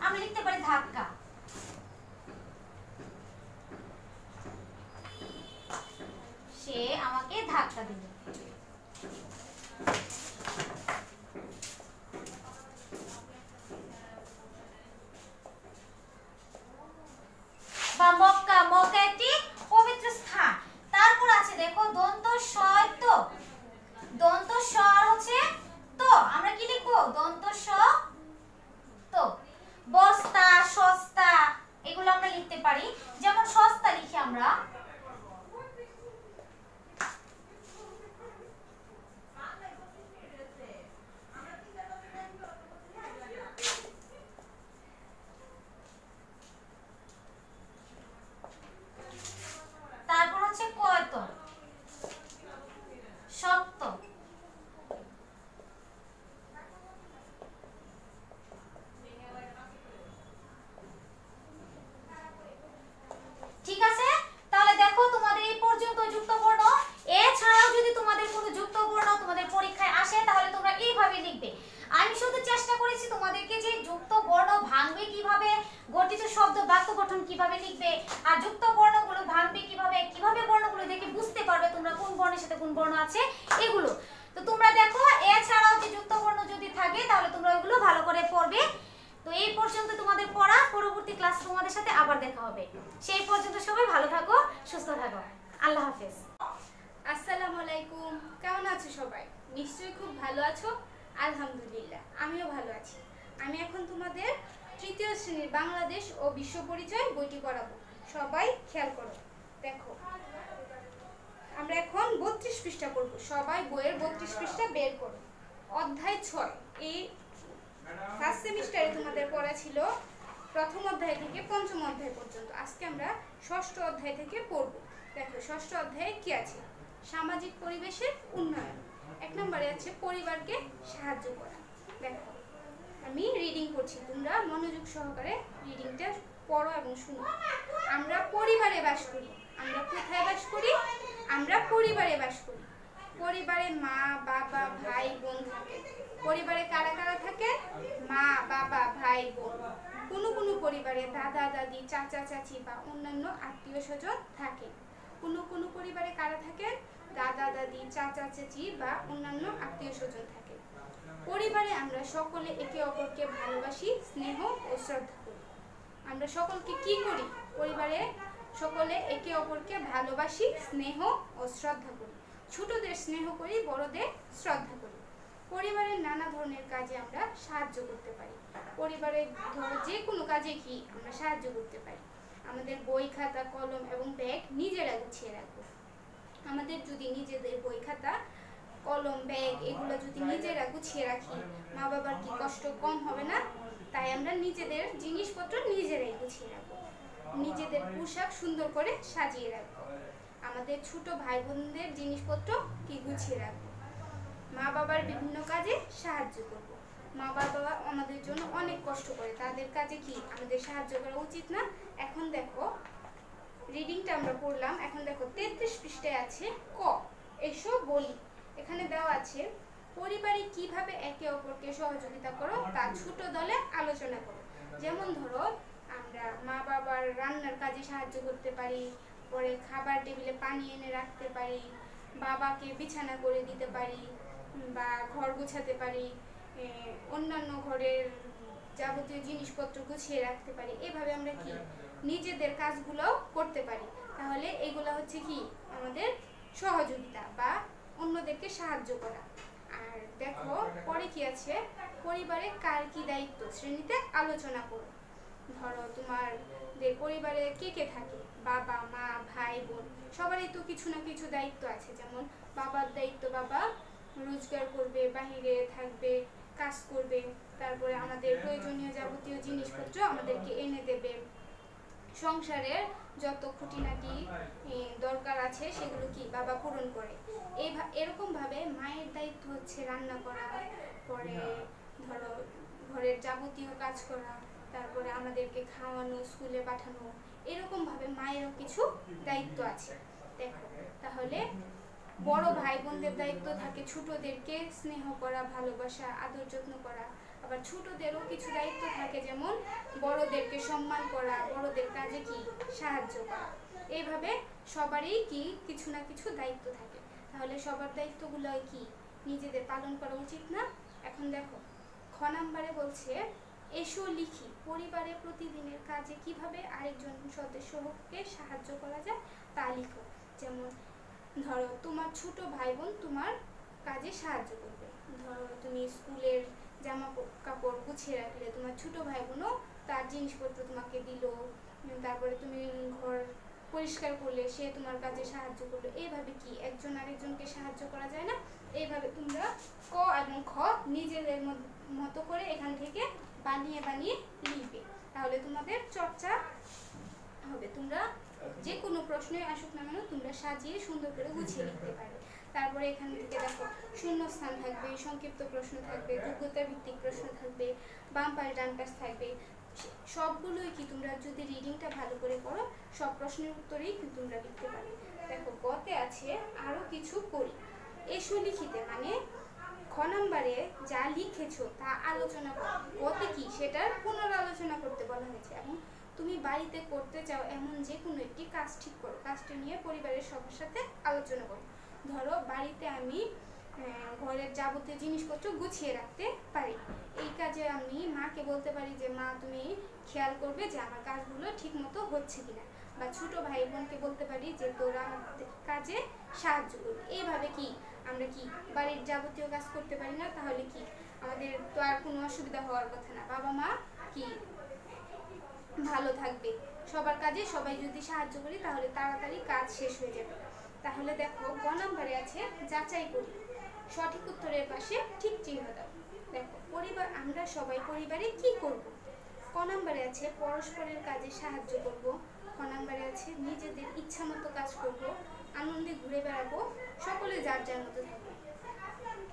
আমরা লিখতে পারি ধাক্কা। সে আমাকে ধাক্কা দিল। বা মক্কা, মক্কা একটি পবিত্র স্থান। তারপর আছে দেখো দন্ত স তো, দন্ত স হচ্ছে তো, আমরা কি লিখবো? দন্ত স তো। বস্তা, সস্তা, এগুলো আমরা লিখতে পারি। যেমন সস্তা লিখি আমরা তারপর হচ্ছে কয়তো, শক্ত। ঠিক আছে, তাহলে দেখো তোমাদের এই পর্যন্ত যুক্ত বর্ণ। এছাড়াও যদি তোমাদের কোনো যুক্ত বর্ণ তোমাদের পরীক্ষায় আসে তাহলে তোমরা এইভাবে লিখবে। আমি শুধু চেষ্টা করেছি তোমাদেরকে যে যুক্ত বর্ণ ভাঙবে কিভাবে, গঠিত শব্দ বাক্য গঠন কিভাবে লিখবে, আর যুক্ত বর্ণগুলো ভাঙবে কিভাবে, কিভাবে বর্ণগুলো দেখে বুঝতে পারবে তোমরা কোন বর্ণের সাথে কোন বর্ণ আছে, এগুলো। তো তোমরা দেখো এছাড়াও যে যুক্ত বর্ণ যদি থাকে তাহলে তোমরা ওইগুলো ভালো করে পড়বে। তো এই পর্যন্ত তোমাদের পড়া, পরবর্তী ক্লাস তোমাদের সাথে আবার দেখা হবে। সেই পর্যন্ত সবাই ভালো থাকো, সুস্থ থাকো। আল্লাহ হাফেজ। আসসালামু আলাইকুম। কেমন আছো সবাই? নিশ্চয়ই খুব ভালো আছো। আলহামদুলিল্লাহ, আমিও ভালো আছি। আমি এখন তোমাদের তৃতীয় শ্রেণীর বাংলাদেশ ও বিশ্ব পরিচয় বইটি পড়াবো। সবাই খেয়াল করো, দেখো আমরা এখন 32 পৃষ্ঠা পড়বো। সবাই বইয়ের 32 পৃষ্ঠা বের করো। অধ্যায় 6। এই ফার্স্ট সেমিস্টারে তোমাদের পড়া ছিল প্রথম অধ্যায় থেকে পঞ্চম অধ্যায় পর্যন্ত। আজকে আমরা ষষ্ঠ অধ্যায় থেকে পড়ব। দেখো ষষ্ঠ অধ্যায়ে কি আছে? সামাজিক পরিবেশের উন্নয়ন। 1 নম্বরে আছে পরিবারকে সাহায্য করা। দেখো আমি রিডিং করছি, তোমরা মনোযোগ সহকারে রিডিংটা পড়ো এবং শুনো। আমরা পরিবারে বাস করি। আমরা কোথায় বাস করি? আমরা পরিবারে বাস করি। পরিবারে মা, বাবা, ভাই, বোন থাকে। পরিবারে কারা কারা থাকে? মা, বাবা, ভাই, বোন। কোনো কোনো পরিবারে দাদা, দাদি, চাচা, চাচি বা অন্যান্য আত্মীয় স্বজন থাকে। কোনো কোনো পরিবারে কারা থাকে? দাদা, দাদি, চাচা, চাচি বা অন্যান্য আত্মীয় স্বজন থাকে। পরিবারে আমরা সকলে একে অপরকে ভালোবাসি, স্নেহ ও শ্রদ্ধা করি। আমরা সকলকে কি করি? পরিবারে সকলে একে অপরকে ভালোবাসি, স্নেহ ও শ্রদ্ধা করি। ছোটদের স্নেহ করি, বড়দের শ্রদ্ধা করি। পরিবারের নানা ধরনের কাজে আমরা সাহায্য করতে পারি। পরিবারের ধরো যে কোনো কাজে কি আমরা সাহায্য করতে পারি। আমাদের বই খাতা, কলম এবং ব্যাগ নিজেরা গুছিয়ে রাখবো। আমাদের যদি নিজেদের বই খাতা, কলম, ব্যাগ এগুলো যদি নিজেরা গুছিয়ে রাখি, মা বাবার কি কষ্ট কম হবে না? তাই আমরা নিজেদের জিনিসপত্র নিজেরাই গুছিয়ে রাখবো। নিজেদের পোশাক সুন্দর করে সাজিয়ে রাখবো। আমাদের ছোট ভাই বোনদের জিনিসপত্র কি গুছিয়ে রাখবো। মা বাবার বিভিন্ন কাজে সাহায্য করব। মা বাবা আমাদের জন্য অনেক কষ্ট করে, তাদের কাজে কি আমাদের সাহায্য করা উচিত না? এখন দেখো রিডিংটা আমরা পড়লাম। এখন দেখো 33 পৃষ্ঠায় আছে ক। এসো বলি। এখানে দেওয়া আছে পরিবারে কিভাবে একে অপরকে সহযোগিতা করো তা ছোট দলে আলোচনা করো। যেমন ধরো আমরা মা বাবার রান্নার কাজে সাহায্য করতে পারি, পরে খাবার টেবিলে পানি এনে রাখতে পারি, বাবাকে বিছানা করে দিতে পারি বা ঘর গোছাতে পারি, অন্যান্য ঘরের যাবতীয় জিনিসপত্র গুছিয়ে রাখতে পারি। এভাবে আমরা কি নিজেদের কাজগুলো করতে পারি। তাহলে এগুলো হচ্ছে কি আমাদের সহযোগিতা বা অন্যদেরকে সাহায্য করা। আর দেখো পরে কি আছে, পরিবারে কার কি দায়িত্ব শ্রেণীতে আলোচনা করো। ধরো তোমাদের পরিবারে কে কে থাকে, বাবা মা ভাই বোন, সবারই তো কিছু না কিছু দায়িত্ব আছে। যেমন বাবার দায়িত্ব বাবা রোজগার করবে, বাহিরে থাকবে, কাজ করবে, তারপরে আমাদের প্রয়োজনীয় যাবতীয় জিনিসপত্র আমাদেরকে এনে দেবে, সংসারের যত খুঁটিনাটি দরকার আছে সেগুলো কি বাবা পূরণ করে। এরকম ভাবে মায়ের দায়িত্ব হচ্ছে রান্না করা, পরে ধরো ঘরের যাবতীয় কাজ করা, তারপরে আমাদেরকে খাওয়ানো, স্কুলে পাঠানো। এরকম ভাবে মায়েরও কিছু দায়িত্ব আছে। দেখো তাহলে বড় ভাই বোনদের দায়িত্ব থাকে ছোটদেরকে স্নেহ করা, ভালোবাসা, আদর যত্ন করা। আবার ছোটদেরও কিছু দায়িত্ব থাকে, যেমন বড়দেরকে সম্মান করা, বড়দের কাজে কি সাহায্য করা। এইভাবে সবারই কি কিছু না কিছু দায়িত্ব থাকে। তাহলে সবার দায়িত্বগুলো কি নিজেদের পালন করা উচিত না? এখন দেখো খ নাম্বারে বলছে এসো লিখি পরিবারে প্রতিদিনের কাজে কিভাবে আরেকজন সদস্যকে সাহায্য করা যায় তা লিখো। যেমন ধরো তোমার ছোট ভাই বোন তোমার কাজে সাহায্য করবে। ধরো তুমি স্কুলের জামা কাপড় গুছিয়ে রাখলে, তোমার ছোট ভাই বোনও তার জিনিসপত্র তোমাকে দিল। তারপরে তুমি ঘর পরিষ্কার করলে, সে তোমার কাজে সাহায্য করলো। এইভাবে কি একজন আরেকজনকে সাহায্য করা যায় না? এইভাবে তোমরা ক এবং খ নিজেদের মতো করে এখান থেকে বানিয়ে বানিয়ে লিখবে। তাহলে তোমাদের চর্চা হবে। তোমরা যে কোনো প্রশ্নই আসুক না কেন তোমরা সাজিয়ে সুন্দর করে গুছিয়ে লিখতে পারবে। তারপরে এখান থেকে দেখো শূন্যস্থান থাকবে, সংক্ষিপ্ত প্রশ্ন থাকবে, যোগ্যতা ভিত্তিক প্রশ্ন থাকবে, বাম পাশ ডান পাশ থাকবে। সবগুলোই কি তোমরা যদি রিডিংটা ভালো করে করো সব প্রশ্নের উত্তরেই কিন্তু তোমরা লিখতে পারবে। দেখো গতে আছে আরো কিছু করি। এসো লিখিতে মানে খ নাম্বারে যা লিখেছো তা আলোচনা করো। গতে কি সেটার পুনরালোচনা করতে বলা হয়েছে। এবং তুমি বাড়িতে করতে চাও এমন যে কোনো একটি কাজ ঠিক করো, কাজটি নিয়ে পরিবারের সবার সাথে আলোচনা করো। ধরো বাড়িতে আমি ঘরের যাবতীয় জিনিসপত্র গুছিয়ে রাখতে পারি। এই কাজে আমি মাকে বলতে পারি যে মা তুমি খেয়াল করবে যে আমার কাজগুলো ঠিক মতো হচ্ছে কিনা। বা ছোট ভাই বোনকে বলতে পারি যে তোরা আমাদের কাজে সাহায্য করবি। এইভাবে কি আমরা কি বাড়ির যাবতীয় কাজ করতে পারি না? তাহলে কি আমাদের তো আর কোনো অসুবিধা হওয়ার কথা না। বাবা মা কি ভালো থাকবে, সবার কাজে সবাই যদি সাহায্য করি তাহলে তাড়াতাড়ি কাজ শেষ হয়ে যাবে। তাহলে দেখো গ নাম্বারে আছে যাচাই করি। সঠিক উত্তরের পাশে ঠিক চিহ্ন দাও। দেখো পরিবার, আমরা সবাই পরিবারে কি করব। ক নাম্বারে আছে পরস্পরের কাজে সাহায্য করব। খ নাম্বারে আছে নিজেদের ইচ্ছা মতো কাজ করব, আনন্দে ঘুরে বেড়াবো, সকলে যার যার মতো থাকবে।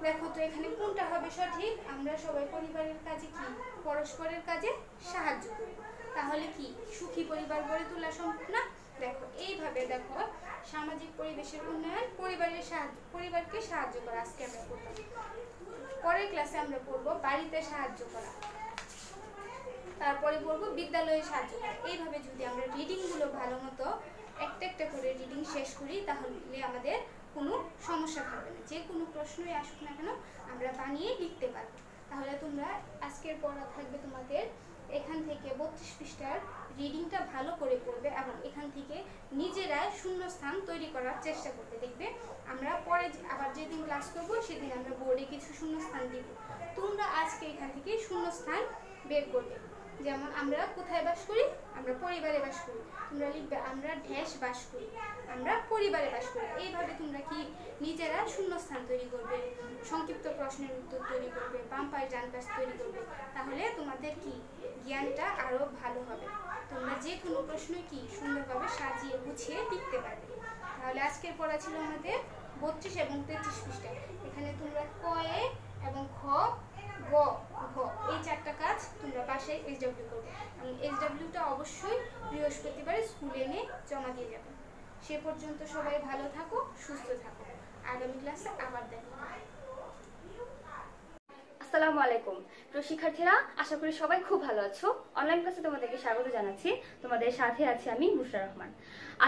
দেখো তো এখানে কোনটা হবে সঠিক? আমরা সবাই পরিবারের কাজে কি পরস্পরের কাজে সাহায্য করব। তাহলে কি সুখী পরিবার গড়ে তোলা সম্ভব না? দেখো এইভাবে দেখো সামাজিক পরিবেশের উন্নয়ন, পরিবারকে সাহায্য করা আজকে আমরা করলাম। পরের ক্লাসে আমরা পড়বো বাড়িতে সাহায্য করা, তারপরে পড়বো বিদ্যালয়ে সাহায্য করা। এইভাবে যদি আমরা রিডিংগুলো ভালো মতো একটা একটা করে রিডিং শেষ করি তাহলে আমাদের কোনো সমস্যা থাকবে না। যে কোনো প্রশ্নই আসুক না কেন আমরা বানিয়ে লিখতে পারবো। তাহলে তোমরা আজকের পড়া থাকবে তোমাদের এখান থেকে 32 পৃষ্ঠার রিডিংটা ভালো করে পড়বে এবং এখান থেকে নিজেরা শূন্যস্থান তৈরি করার চেষ্টা করবে। দেখবে আমরা পরে আবার যেদিন ক্লাস করবো সেদিন আমরা বোর্ডে কিছু শূন্যস্থান দিব। তোমরা আজকে এখান থেকে শূন্যস্থান বের করবে। যেমন আমরা কোথায় বাস করি? আমরা পরিবারে বাস করি। তোমরা লিখবে আমরা ঢেস বাস করি, আমরা পরিবারে বাস করি। এইভাবে তোমরা কি নিজেরা শূন্যস্থান তৈরি করবে, সংক্ষিপ্ত প্রশ্নের উত্তর তৈরি করবে, বাম পাশ ডান পাশ তৈরি করবে। তাহলে তোমাদের কি জ্ঞানটা আরো ভালো হবে। তোমরা যে কোনো প্রশ্ন কি সুন্দরভাবে সাজিয়ে গুছিয়ে লিখতে পারবে। তাহলে আজকের পড়া ছিল আমাদের 32 এবং 33 পৃষ্ঠা। এখানে তোমরা ক এ এবং খ গ ঘ এই চারটা কাজ তোমরা বাসায় SW করবে এবং SWটা অবশ্যই বৃহস্পতিবার স্কুলে এনে জমা দিয়ে যাবে। সে পর্যন্ত সবাই ভালো থাকো, সুস্থ থাকো। আগামী ক্লাসে আবার দেখা হবে। আসসালামু আলাইকুম প্রিয় শিক্ষার্থীরা, আশা করি সবাই খুব ভালো আছো। অনলাইন ক্লাসে তোমাদেরকে স্বাগত জানাচ্ছি। তোমাদের সাথে আছি আমি বুশরা রহমান।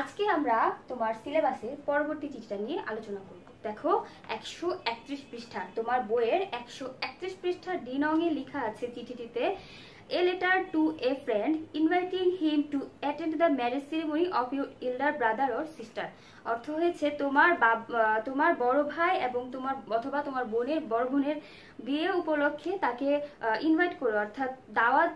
আজকে আমরা তোমার সিলেবাসের পরবর্তী চিঠিটা নিয়ে আলোচনা করব। দেখো 131 পৃষ্ঠা, তোমার বইয়ের 131 পৃষ্ঠা ডি নং এ লেখা আছে চিঠিটিতে, A letter to a friend inviting him to attend the marriage ceremony of your elder brother or sister। অর্থ হয়েছে তোমার বড় ভাই এবং অথবা তোমার বড় বোনের বিয়ে উপলক্ষে তাকে ইনভাইট করো, অর্থাৎ দাওয়াত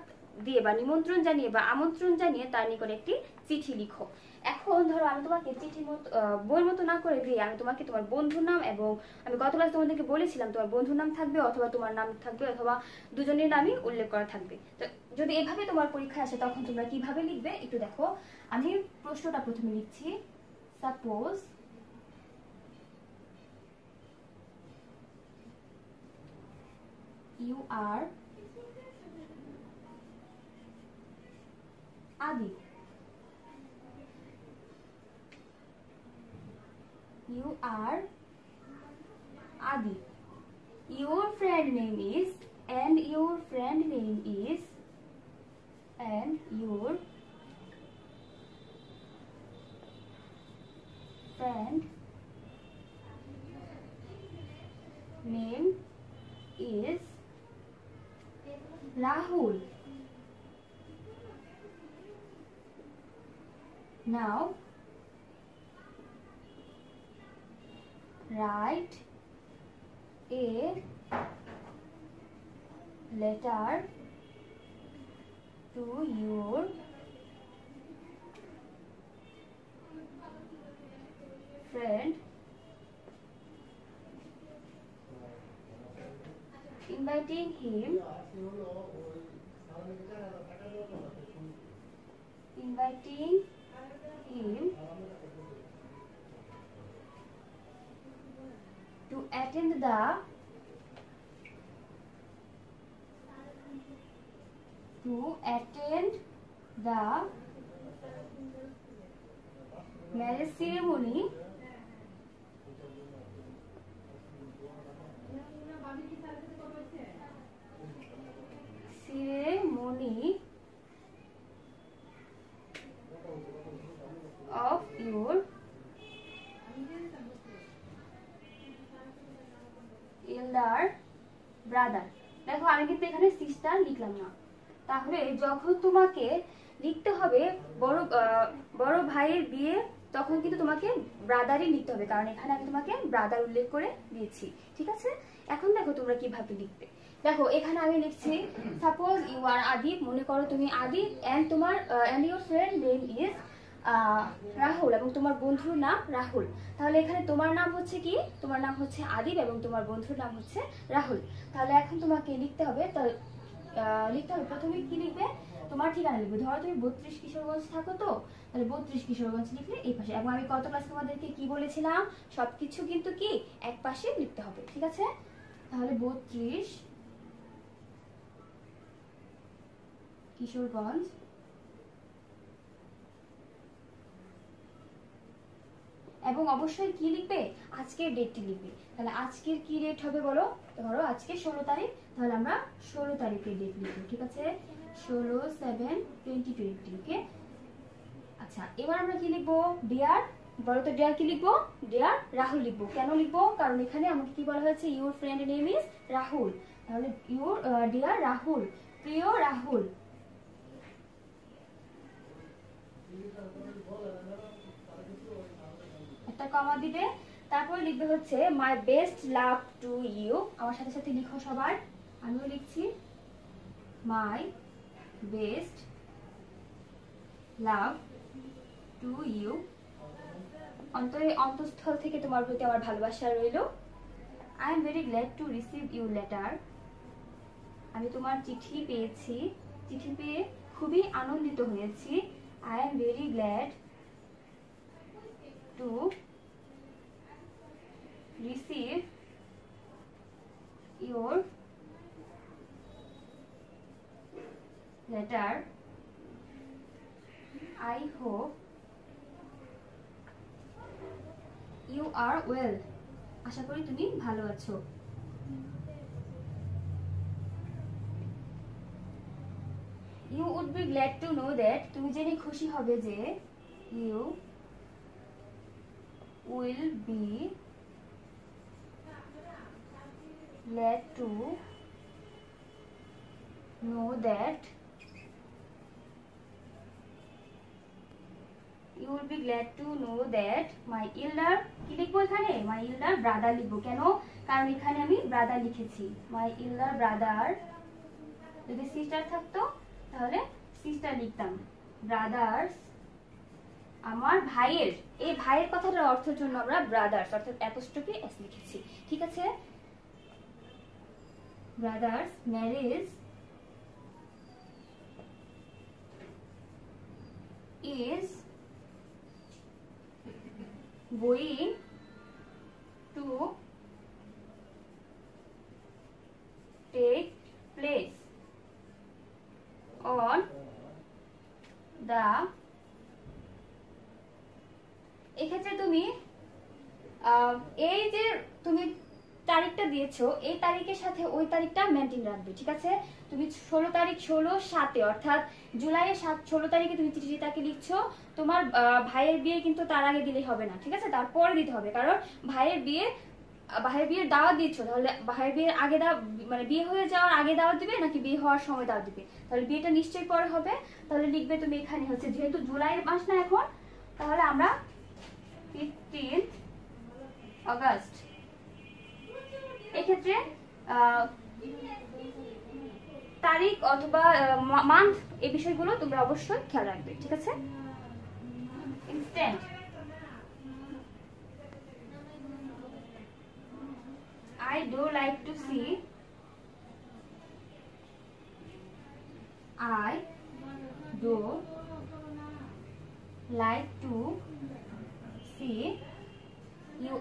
দিয়ে বা নিমন্ত্রণ জানিয়ে বা আমন্ত্রণ জানিয়ে তার নিকট একটি চিঠি লিখো। এখন ধরো আমি তোমাকে চিঠির মতো বইয়ের মতো না করে দিয়ে আমি তোমাকে তোমার বন্ধুর নাম, এবং আমি গত ক্লাসে তোমাদেরকে বলেছিলাম তোমার বন্ধুর নাম থাকবে অথবা তোমার নাম থাকবে অথবা দুজনের নামই উল্লেখ করা থাকবে। তো যদি এভাবে তোমার পরীক্ষা আসে তখন তোমরা কিভাবে লিখবে একটু দেখো। আমি প্রশ্নটা প্রথমে লিখছি। Suppose you are Adi. You are Adi. Your friend name is and your friend name is and your friend name is Rahul. Now write a letter to your friend inviting him to attend the marriage ceremony of your elder brother। দেখো আমি কিন্তু এখানে sister লিখলাম না, তাহলে যখন তোমাকে লিখতে হবে বড় ভাইয়ের বিয়ে তখন কিন্তু তোমাকে ব্রাদারই লিখতে হবে, কারণ এখানে আমি তোমাকে ব্রাদার উল্লেখ করে দিয়েছি। ঠিক আছে, এখন দেখো তোমরা কিভাবে লিখবে। দেখো এখানে আমি লিখছি সাপোজ ইউ আর আদি, মনে করো তুমি Adi, and your friend name is Rahul, এবং তোমার বন্ধুর নাম রাহুল। তাহলে এখানে তোমার নাম হচ্ছে কি, তোমার নাম হচ্ছে আদিব এবং তোমার বন্ধুর নাম হচ্ছে রাহুল। তাহলে এখন তোমাকে লিখতে হবে প্রথমে কি লিখবে, তোমার ঠিকানা লিখবে। ধরো তুমি 32 কিশোরগঞ্জ থাকো, তো তাহলে 32 কিশোরগঞ্জ লিখলে এই পাশে, এবং আমি গত ক্লাসে তোমাদেরকে কি বলেছিলাম, সবকিছু কিন্তু কি এক পাশে লিখতে হবে। ঠিক আছে, তাহলে 32 কিশোরগঞ্জ এবং অবশ্যই কি লিখবে, আজকের ডেটটি লিখবে। তাহলে আজকের কি ডেট হবে বলো, ধরো আজকে 16 তারিখ, তাহলে আমরা 16 তারিখের ডেট লিখবো। ঠিক আছে, 16/7/2020। ওকে, আচ্ছা এবার আমরা কি লিখবো, ডিয়ার, বলো তো ডিয়ার কি লিখবো, ডিয়ার রাহুল লিখবো। কেন লিখবো, কারণ এখানে আমাকে কি বলা হয়েছে, your friend name is Rahul. তাহলে ডিয়ার রাহুল, প্রিয় রাহুল। একটা কমা দিবে, তারপর লিখবে হচ্ছে my best love to you. আমার সাথে সাথে লিখো সবার, আমিও লিখছি my best love to you. অন্তঃস্থল থেকে তোমার প্রতি আমার ভালোবাসা রইল। I am very glad to receive your letter. আমি তোমার চিঠি পেয়েছি, চিঠি পেয়ে খুবই আনন্দিত হয়েছি। I am very glad to receive your letter. I hope you are well. আশা করি তুমি ভালো আছো। You would be glad to know that, তুমি জেনে খুশি হবে যে you will be glad to know that, you will be glad to know that my elder, কি লিখবো এখানে? my elder brother লিখবো। কেন? কারণ এখানে আমি ব্রাদার লিখেছি। my elder brother, যদি সিস্টার থাকতো তাহলে সিস্টার লিখতাম। ব্রাদার্স, আমার ভাইয়ের, এই ভাইয়ের কথাটার অর্থের জন্য আমরা ব্রাদার্স অর্থাৎ অ্যাপোস্ট্রফি এস লিখেছি। ঠিক আছে? Brothers marriage is going to take place on the, এক্ষেত্রে তুমি এই যে তুমি তারিখটা দিয়েছো, এই তারিখের সাথে ওই তারিখটা মেনটেন রাখবে। ঠিক আছে? তুমি 16 তারিখ 16/7 অর্থাৎ জুলাইয়ের 16 তারিখে তুমি চিঠিটাকে লিখছো। তোমার ভাইয়ের বিয়ে কিন্তু তার আগে দিলেই হবে না। ঠিক আছে? তারপরে দিতে হবে, কারণ ভাইয়ের বিয়ের দাওয়াত দিচ্ছ, তাহলে ভাইয়ের বিয়ের আগে মানে বিয়ে হয়ে যাওয়ার আগে দাওয়াত দিবে নাকি বিয়ে হওয়ার সময় দাওয়াত দিবে? তাহলে বিয়েটা নিশ্চয়ই পরে হবে। তাহলে লিখবে তুমি এখানে হচ্ছে, যেহেতু জুলাইয়ের মাস না এখন, তাহলে আমরা 15 আগস্ট। এক্ষেত্রে তারিখ অথবা মান্থ, এই বিষয়গুলো তোমরা অবশ্যই খেয়াল রাখবে। ঠিক আছে? Instant, I do like to see, I do like to see you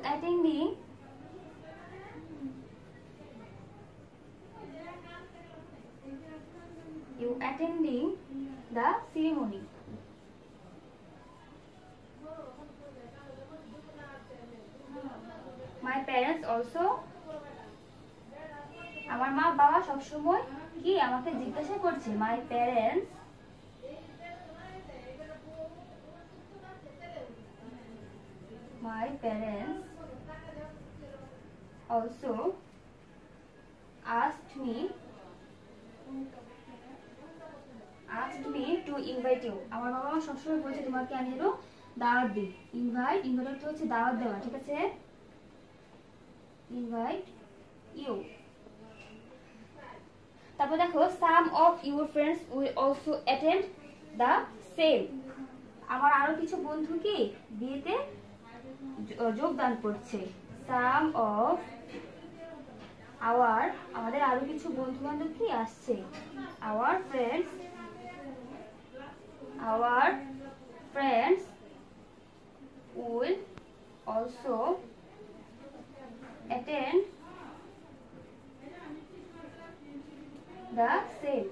attending the ceremony. My parents also, আমার মা বাবা সব সময় কি আমাকে জিজ্ঞাসা করছে। My parents also asked me to invite you. আমার বাবা মা সবসময় বলছে তোমাকে আমি যেন দাওয়াত দিই। ইনভাইট অর্থ হচ্ছে দাওয়াত দেওয়া। ঠিক আছে? Invite you. তারপর দেখো, some of your friends will also attend the same. আমার আরো কিছু বন্ধু কি বিয়েতে যোগদান করছে। some of আমাদের আরো কিছু বন্ধু বান্ধব কি আসছে। our friends will also attend the same.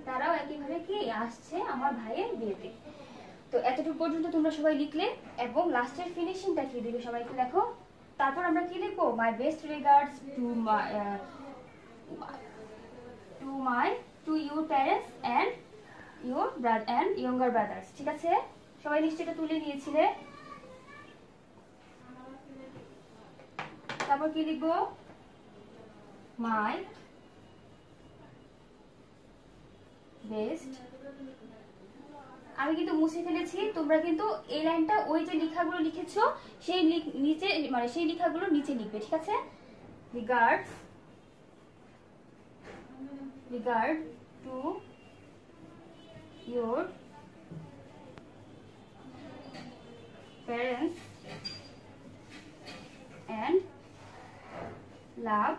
তারাও একইভাবে কি আসছে আমার ভাইয়ের বিয়েতে। তো এতটুকু পর্যন্ত তোমরা সবাই লিখলে, এবং লাস্টের ফিনিশিংটা কি দিবে সবাই একটু দেখো। তারপর আমরা কি লিখবো? My best regards to your parents and younger brothers. ঠিক আছে? সবাই নিশ্চয়ই এটা তুলে নিয়েছিলে। তারপর কি লিখবো? মাই বেস্ট, আমি কিন্তু মুছে ফেলেছি, তোমরা কিন্তু এই লাইনটা ওই যে লেখাগুলো লিখেছো সেই নিচে, মানে সেই লেখাগুলো নিচে লিখবে। ঠিক আছে? Regard to your parents and love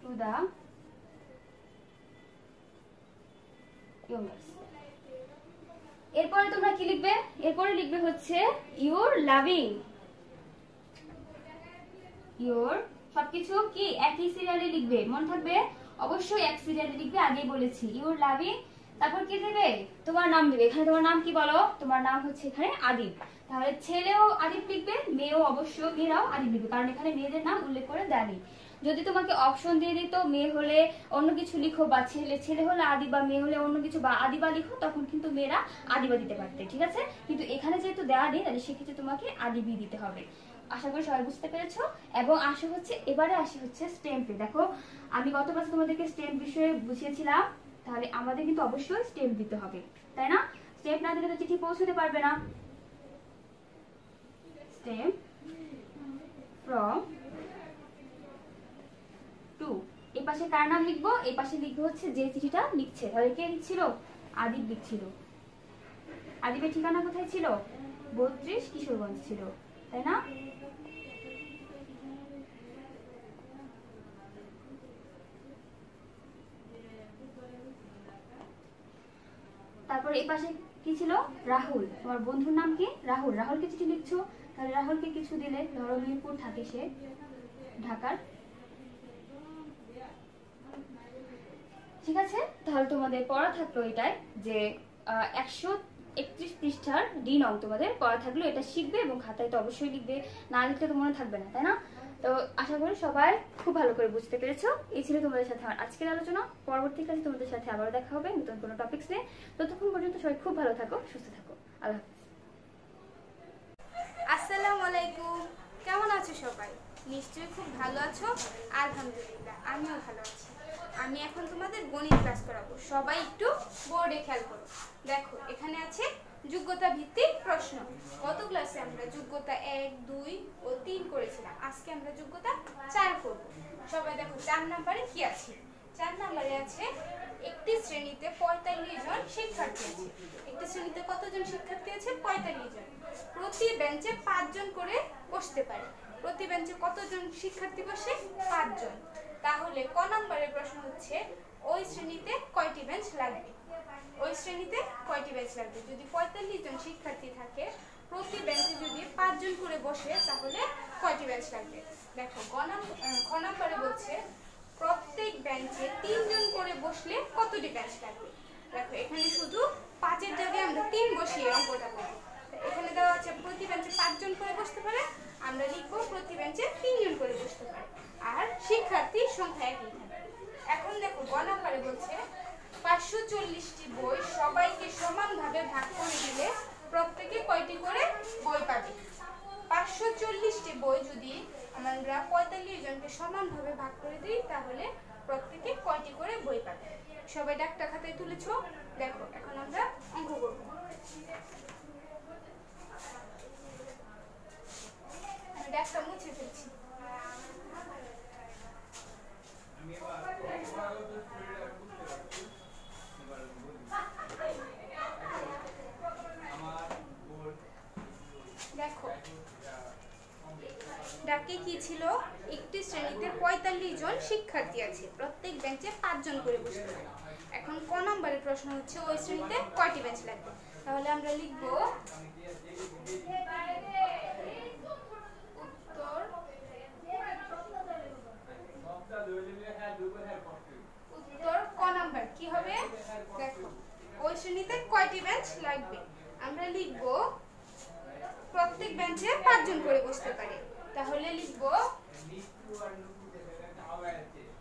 to the youngest. এরপরে তোমরা কি লিখবে? এরপরে লিখবে হচ্ছে ইউর লাভিং, ইউর, সবকিছু কি একই সিরিয়ালে লিখবে, মনে থাকবে অবশ্যই এক সিরিয়ালে লিখবে, আগেই বলেছি। ইউর লাভিং, তারপর কি দেবে? তোমার নাম দেবে। এখানে তোমার নাম কি বলো? তোমার নাম হচ্ছে এখানে আদিব। তাহলে ছেলেও আদিব লিখবে, মেয়েও মেয়েরাও আদিব লিখবে, কারণ এখানে মেয়েদের নাম উল্লেখ করে দেয়নি। যদি তোমাকে অপশন দিয়ে দিত মেয়ে হলে অন্য কিছু লিখো বা ছেলে হলে আদিবা, মেয়ে হলে অন্য কিছু বা আদিবা লিখো, তখন কিন্তু মেয়েরা আদিবা দিতে পারতে, ঠিক আছে। কিন্তু এখানে যেহেতু দেওয়া নেই, তাহলে সেক্ষেত্রে তোমাকে আদিবি দিতে হবে। আশা করি সবাই বুঝতে পেরেছো। এবং এবারে আসি হচ্ছে স্টেম্পে। দেখো আমি গত ক্লাসে তোমাদেরকে স্টেম্প বিষয়ে বুঝিয়েছিলাম, তাহলে আমাদের কিন্তু অবশ্যই স্টেম্প দিতে হবে, তাই না? স্টেম্প না দিলে তো চিঠি পৌঁছতে পারবে না। স্টেম্প ফ্রম টু, এই পাশে কার নাম লিখবো? এই পাশে লিখবো হচ্ছে যে চিঠিটা লিখছে। তাহলে কে লিখছিল? আদিব লিখছিল। আদিবের ঠিকানা কোথায় ছিল? 32 কিশোরগঞ্জ ছিল, তাই না? তারপর এই পাশে কি ছিল? রাহুল। তোমার বন্ধুর নাম কি? রাহুল। রাহুলকে চিঠি লিখছো, তাহলে রাহুলকে কিছু দিলে, ধরো মিরপুর থাকে সে, ঢাকার, ঠিক আছে। তাহলে তোমাদের পড়া থাকলো এটাই যে 131 পৃষ্ঠার ডি নং তোমাদের পড়া থাকলো, এটা শিখবে এবং খাতায় তো অবশ্যই লিখবে, না লিখলে তো মনে থাকবে না, তাই না? তো আশা করি সবাই খুব ভালো করে বুঝতে পেরেছো। এই ছিল তোমাদের সাথে আমার আজকের আলোচনা। পরবর্তী ক্লাসে তোমাদের সাথে আবারও দেখা হবে নতুন কোনো টপিকস নিয়ে। ততক্ষণ পর্যন্ত সবাই খুব ভালো থাকো, সুস্থ থাকো। আল্লাহ হাফেজ। আসসালামু আলাইকুম, কেমন আছো সবাই? নিশ্চয়ই খুব ভালো আছো। আলহামদুলিল্লাহ, আমিও ভালো আছি। আমি এখন তোমাদের গণিত ক্লাস করাবো, সবাই একটু বোর্ডে খেয়াল করো। দেখো এখানে আছে যোগ্যতা ভিত্তিক প্রশ্ন। গত ক্লাসে আমরা যোগ্যতা 1, 2 ও 3 করেছিলাম, আজকে আমরা যোগ্যতা 4 করব। সবাই দেখো 4 নম্বরে কি আছে। 4 নম্বরে আছে একটি শ্রেণীতে 45 জন শিক্ষার্থী আছে। একটি শ্রেণীতে কতজন শিক্ষার্থী আছে? 45 জন। প্রতি বেঞ্চে 5 জন করে বসতে পারে। প্রতি বেঞ্চে কতজন শিক্ষার্থী বসে? 5 জন। তাহলে ক নম্বরের প্রশ্ন হচ্ছে ওই শ্রেণীতে কয়টি বেঞ্চ লাগবে? ওই শ্রেণীতে কয়টি বেঞ্চ লাগবে? যদি 45 জন শিক্ষার্থী থাকে, প্রতি বেঞ্চে যদি 5 জন করে বসে, তাহলে কয়টি বেঞ্চ লাগবে? দেখো খ নম্বরে বলছে প্রত্যেক বেঞ্চে 3 জন করে বসলে কতটি বেঞ্চ লাগবে? দেখো এখানে শুধু 5-এর জায়গায় আমরা 3 বসিয়ে অঙ্কটা করব। এখানে দেওয়া আছে প্রতি বেঞ্চে 5 জন করে বসতে পারে, আমরা লিখবো প্রতি বেঞ্চে 3 জন করে বসতে পারে, আর শিক্ষার্থীর সংখ্যা একই থাকবে। এখন দেখো গ নম্বরে বলছে 540টি বই সবাইকে সমানভাবে ভাগ করে দিলে প্রত্যেকে কয়টি করে বই পাবে? 540টি বই যদি আমরা 45 জনকে সমানভাবে ভাগ করে দিই, তাহলে প্রত্যেকে কয়টি করে বই পাবে? সবাই ডাকটা খাতায় তুলেছো? দেখো এখন আমরা অঙ্ক করব। আমি ডাকটা মুছে ফেলছি। দেখো ডাকে কি ছিল? একটি শ্রেণীতে 45 জন শিক্ষার্থী আছে, প্রত্যেক বেঞ্চে 5 জন করে বসতে পারে। এখন ক নম্বরের প্রশ্ন হচ্ছে ওই শ্রেণীতে কয়টি বেঞ্চ লাগবে? তাহলে আমরা লিখব উত্তর ক নম্বর কি হবে? দেখো ওই শ্রেণীতে কয়টি বেঞ্চ লাগবে? আমরা লিখব প্রত্যেক বেঞ্চে 5 জন করে বসতে পারে, তাহলে লিখব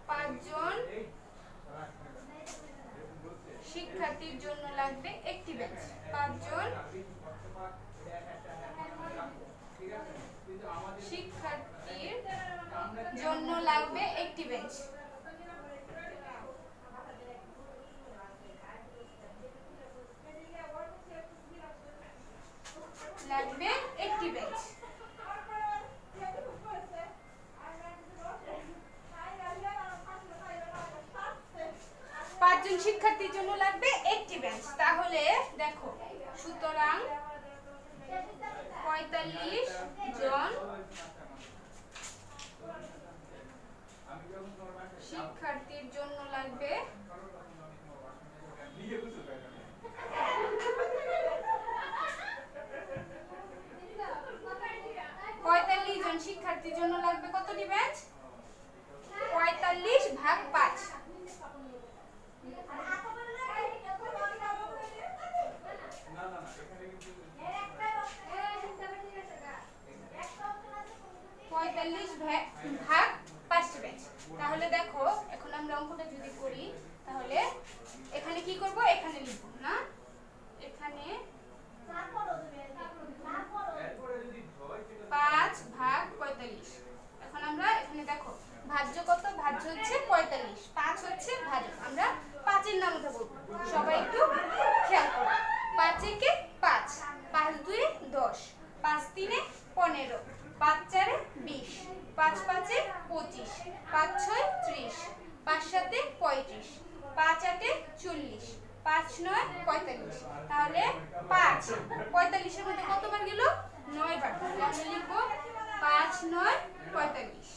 5 জন শিক্ষার্থীর জন্য লাগবে একটি বেঞ্চ। 5 জন শিক্ষার্থীর জন্য লাগবে একটি বেঞ্চ। লাগবে একটি বেঞ্চ। 5 জন শিক্ষার্থীর জন্য লাগবে একটি বেঞ্চ। তাহলে দেখো সুতরাং 45 জন শিক্ষার্থীর জন্য লাগবে 45 জন শিক্ষার্থীর জন্য লাগবে কতটি বেঞ্চ? 45 ভাগ 5। ভাগ 5টি বেঞ্চ। তাহলে দেখো এখন আমরা অঙ্কটা যদি করি তাহলে এখানে কি করব, এখানে লিখব না, এখানে 5 ভাগ 45। এখন আমরা এখানে দেখো ভাজ্য কত, ভাজ্য হচ্ছে 45, 5 হচ্ছে ভাজক। আমরা 5 এর নামটা বলবো, সবাই একটু খেয়াল করো। 5 একে 5, 5 দুয়ে 10, 5 তিনে 15, 5 চারে 20, 5 পাঁচে 25, 5 ছয় 30, 5 সাতে 35, 5 আটে 40, 5 নয় 45। তাহলে 5 45 এর মধ্যে কতবার গেল, 9 বার। তাহলে আমরা লিখবো 5 9 45।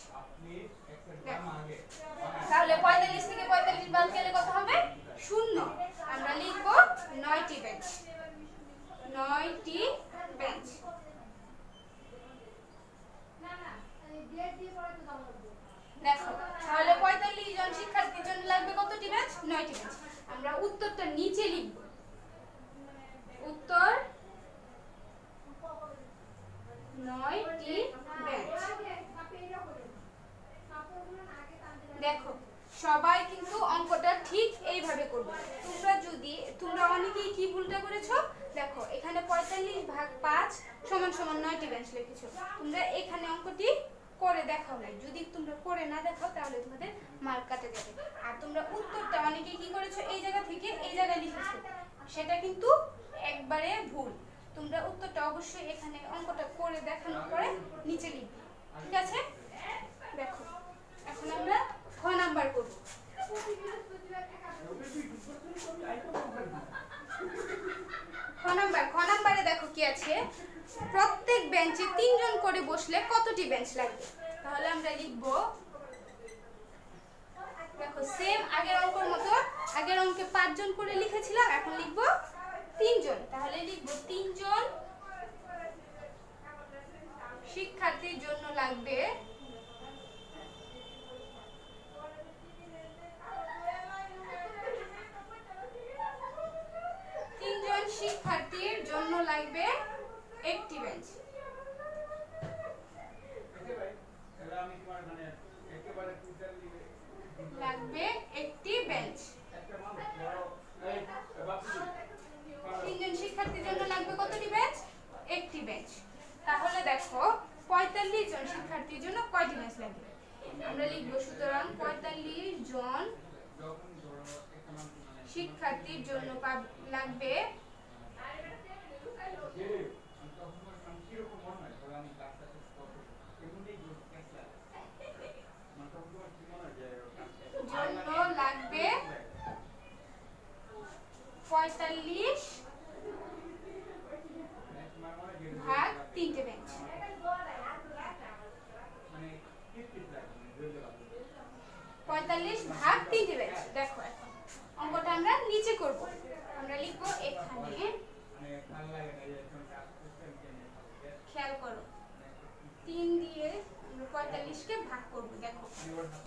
তাহলে 45 থেকে 45 বাদ গেলে কত হবে, 0। আমরা লিখবো 9টি বেঞ্চ, 9টি বেঞ্চ। দেখো তাহলে 45 জন শিক্ষার্থীর জন্য লাগবে কতটি বেঞ্চ, 9টি বেঞ্চ। আমরা উত্তরটা নিচে লিখব, উত্তর 9টি বেঞ্চ। দেখো সবাই কিন্তু অঙ্কটা ঠিক এইভাবে করবে। তোমরা অনেকেই কি ভুলটা করেছো, দেখো এখানে 45 ভাগ 5 সমান সমান 9টি বেঞ্চ লিখেছো। তোমরা এখানে অঙ্কটি করে দেখাও নাই, যদি তোমরা করে না দেখাও তাহলে তোমাদের মার্ক কাটে যাবে। আর তোমরা উত্তরটা অনেকেই কি করেছো, এই জায়গা থেকে এই জায়গায় লিখেছো, সেটা কিন্তু একবারে ভুল। তোমরা উত্তরটা অবশ্যই এখানে অঙ্কটা করে দেখানোর পরে নিচে লিখবে, ঠিক আছে? দেখো এখন আমরা খ নাম্বার করব। খ নাম্বারে দেখো কি আছে, প্রত্যেক বেঞ্চে 3 জন করে বসলে কতটি বেঞ্চ লাগবে। তাহলে আমরা লিখব, দেখো সেম আগের অঙ্কের মতো, আগের অঙ্কে 5 জন করে লিখেছিলাম, এখন লিখব 3 জন। তাহলে লিখব 3 জন শিক্ষার্থীর জন্য লাগবে 1টি বেঞ্চ। লাগবে 1টি বেঞ্চ। 3 জন শিক্ষার্থীর জন্য লাগবে কতটি বেঞ্চ, 1টি বেঞ্চ। তাহলে দেখো 45 জন শিক্ষার্থীর জন্য কয়টি বেঞ্চ লাগবে। আমরা লিখব, সুতরাং 45 জন শিক্ষার্থীর জন্য লাগবে 45 ভাগ 3টে বেঞ্চ। 45 ভাগ 3টে বেঞ্চ। দেখো এখন অঙ্কটা আমরা নিচে করব। আমরা লিখব এখানে, খেয়াল করো 3 দিয়ে আমরা 45 কে ভাগ করব। দেখো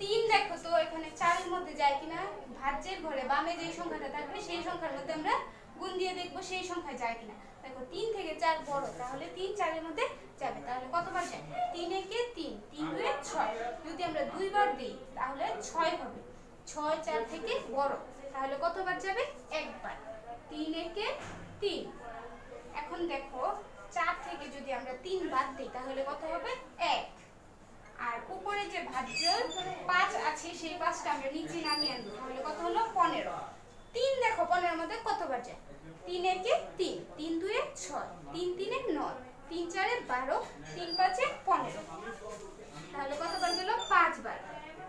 3 দেখো তো এখানে 4 এর মধ্যে যায় কিনা, ভাজ্যের ঘরে বামে যে সংখ্যাটা থাকবে সেই সংখ্যার মধ্যে আমরা গুণ দিয়ে দেখব সেই সংখ্যায় যায় কিনা। দেখো 3 থেকে 4 বড়, তাহলে 3 4 এর মধ্যে যাবে। তাহলে কতবার যায়, 3 একে 3, 3 দুয়ে 6। যদি আমরা 2 বার দেই তাহলে 6 হবে। 6 4 থেকে বড়, তাহলে কতবার যাবে, একবার। 3 একে 3। এখন দেখো 4 থেকে যদি আমরা 3 বাদ দিই তাহলে কত হবে, 1। আর উপরে যে ভাজ্য 5 আছে সেই 5টা আমরা নিচে নামিয়ে আনবো, তাহলে কত হলো, 15। 3 দেখো 15 এর মধ্যে কতবার যায়, 3 একে 3, 3 দুয়ে 6, 3 তিনে 9, 3 চারে 12, 3 পাঁচে 15। তাহলে কতবার গেল, 5 বার।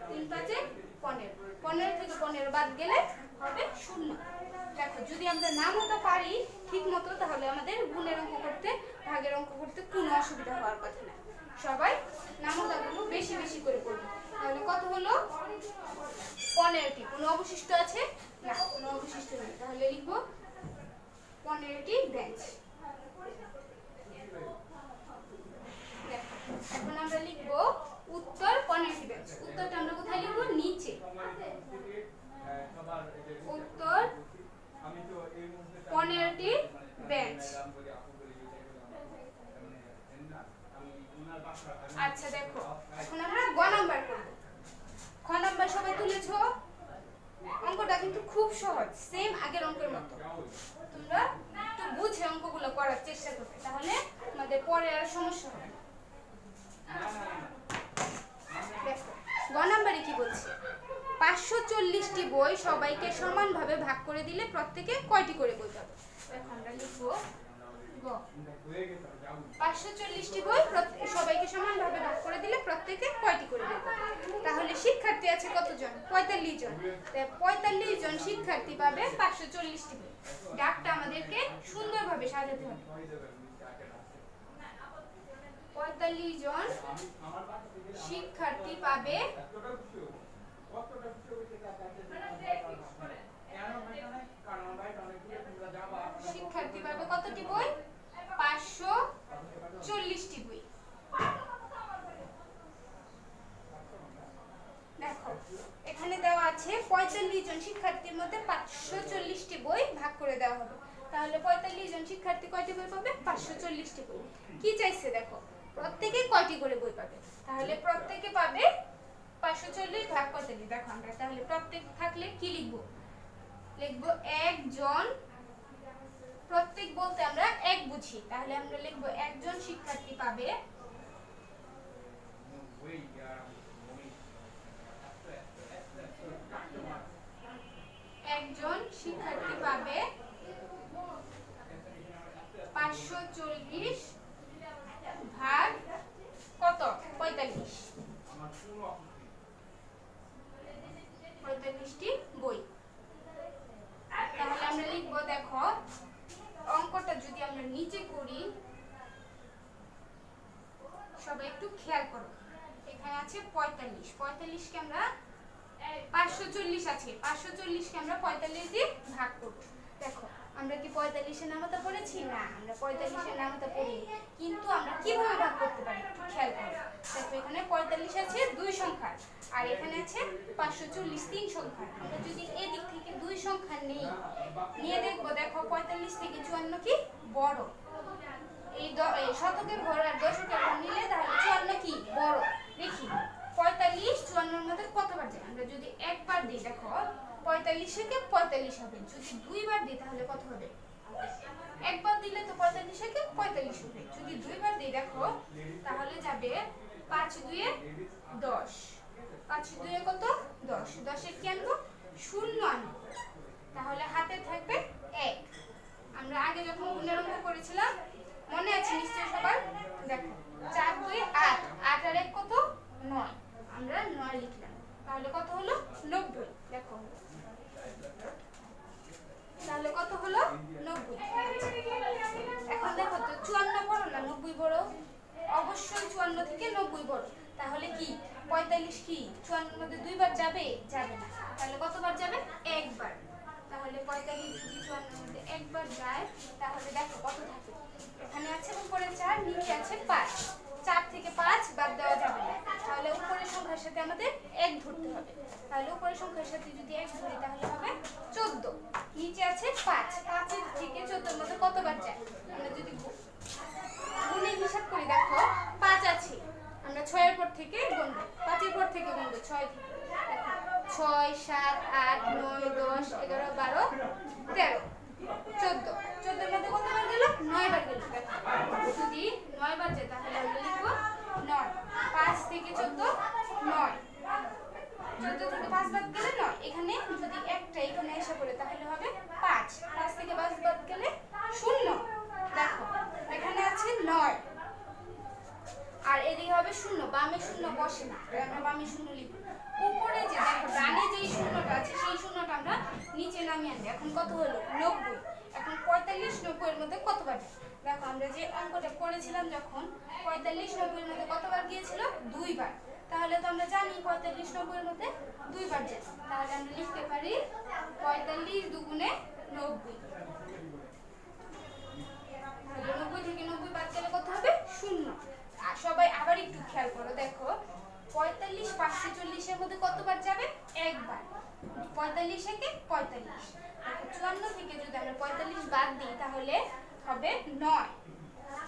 3 পাঁচে 15, 15 থেকে 15 বাদ গেলে হবে 0। দেখো যদি আমরা নামটা পারি ঠিক মতো তাহলে আমাদের গুণের অঙ্ক করতে, ভাগের অঙ্ক করতে কোনো অসুবিধা হওয়ার কথা না। সবাই নামতাগুলো বেশি বেশি করে করবে। তাহলে কত হলো, 15টি। কোনো অবশিষ্ট আছে না, কোনো অবশিষ্ট নেই। তাহলে লিখবো 15টি বেঞ্চ। এখন আমরা লিখবো উত্তর 15টি বেঞ্চ। উত্তরটা আমরা কোথায় লিখবো, নিচে। উত্তর 15টি বেঞ্চ। আচ্ছা দেখো এখন আমরা গ সহজ, সেম আগের অঙ্কের মতো। তোমরা একটু বুঝে অঙ্কগুলো করার চেষ্টা করবে, তাহলে আমাদের পরে আর সমস্যা হবে না। দেখো গ নাম্বারে কি বলছে, 540টি বই সবাইকে সমানভাবে ভাগ করে দিলে প্রত্যেকে কয়টি করে বই পাবে। এখন আমরা লিখবো গ, 540টি বই সবাইকে সমানভাবে ভাগ করে দিলে প্রত্যেকে কয়টি করে বই পাবে। তাহলে শিক্ষার্থী আছে কতজন? 45 জন। 45 জন শিক্ষার্থী পাবে 540টি বই। ডাকটা আমাদেরকে সুন্দরভাবে সাজাতে হবে। 45 জন শিক্ষার্থী পাবে কতটি বই? 540টি বই। দেখো এখানে দেওয়া আছে 45 জন শিক্ষার্থীর মধ্যে 540টি বই ভাগ করে দেওয়া হবে। তাহলে 45 জন শিক্ষার্থী কয়টি বই পাবে? 540টি বই। কি চাইছে দেখো, প্রত্যেকে কয়টি করে বই পাবে। তাহলে প্রত্যেকে পাবে 540 ভাগ 45। দেখো আমরা তাহলে প্রত্যেক থাকলে কি লিখবো? লিখবো একজন। প্রত্যেক বলতে আমরা এক বুঝি, তাহলে আমরা লিখবো একজন শিক্ষার্থী পাবে একজন শিক্ষার্থী পাবে 540 ভাগ কত? 45। 45টি বই। তাহলে আমরা লিখবো, দেখো অঙ্কটা যদি আমরা নিচে করি, সবাই একটু খেয়াল করো। এখানে আছে 45, 45 কে আমরা 540 আছে, 540 কে আমরা 45 দিয়ে ভাগ করব। দেখো আমরা কি 45 এর নামতা পড়েছি? না, আমরা 45 এর নামতা পড়িনি, কিন্তু আমরা কিভাবে ভাগ করতে পারি একটু খেয়াল করো। দেখো এখানে 45 আছে 2 সংখ্যা, আর এখানে আছে 540 3 সংখ্যা। আমরা যদি এই দিক থেকে 2 সংখ্যা নেই, নিয়ে দেখব, দেখো 45 থেকে 54 কি বড়। এই শতকের ঘর আর দশকের ঘর নিলে তাহলে 54 কি বড়। দেখি 45 54 এর মধ্যে কতবার যায়? আমরা যদি একবার দিই, দেখো 45 থেকে 45 হবে। যদি দুইবার দিই তাহলে কত হবে? একবার দিলে তো 45 থেকে 45 হবে। যদি দুইবার দিই দেখো তাহলে যাবে 5 2 এ 10। 5 2 এ কত? 10। 10 এর কি আনবো? 0 আনবো। তাহলে হাতে থাকবে 1। আমরা আগে যখন গুণের অঙ্ক করেছিলাম মনে আছে নিশ্চয়ই সবার? দেখো 4 2 8, 8 আর 1 কত? 9। আমরা 9 লিখলাম। তাহলে কত হলো? 90। দেখো তাহলে কত হলো? 90। এখন দেখো তো 54 বড় না 90 বড়? অবশ্যই 54 থেকে 90 বড়। তাহলে কি 45 কি 54 এর মধ্যে দুইবার যাবে? যাবে না। তাহলে কতবার যাবে? একবার। তাহলে 45 যদি 54 এর মধ্যে একবার যায় তাহলে দেখো কত থাকে। এখানে আছে উপরে 4, নিচে আছে 5। 4 থেকে 5 বাদ দেওয়া যাবে না। তাহলে উপরের সংখ্যার সাথে আমাদের 1 ধরতে হবে। তাহলে উপরের সংখ্যার সাথে যদি 1 ধরি তাহলে হবে 14। নিচে আছে 5, 5 থেকে 14 এর মধ্যে কতবার যায়? আমরা যদি গুণে হিসাব করি, দেখো 5 আছে, আমরা 6 এর পর থেকে গুনবো, 5 এর পর থেকে গুনবো, 6 থেকে। 6 7 8 9 10 11 12 13 14। 14 এর মধ্যে কতবার গেল? 9 বার গেল। যদি 9 বার যায় তাহলে আমরা লিখবো 9। 5 থেকে 14 9। 14 থেকে 5 বাদ গেলে 9। এখানে যদি একটা এখানে এসে পড়ে তাহলে হবে 5। 5 থেকে 5 বাদ গেলে 0। দেখো এখানে আছে 9 আর এদিকে হবে 0। বামে 0 বসে না, আমরা বামে 0 লিখব। উপরে যে দেখো ডানে যেই শূন্যটা আছে সেই শূন্যটা আমরা নিচে নামিয়ে আনবো। এখন কত হলো? 90। এখন 45 90 এর মধ্যে কতবার? দেখো আমরা যে অঙ্কটা করেছিলাম যখন 45 90 এর মধ্যে কতবার গিয়েছিল? 2 বার। তাহলে তো আমরা জানি 45 90 এর মধ্যে 2 বার যায়। তাহলে আমরা লিখতে পারি 45 দুগুণে 90। তাহলে 90 থেকে 90 বাদ গেলে কত হবে? 0। আর সবাই আবার একটু খেয়াল করো, দেখো 45 540 এর মধ্যে কতবার যাবে? একবার। 45 থেকে 45। 54 থেকে যদি আমরা 45 বাদ দিই তাহলে হবে 9।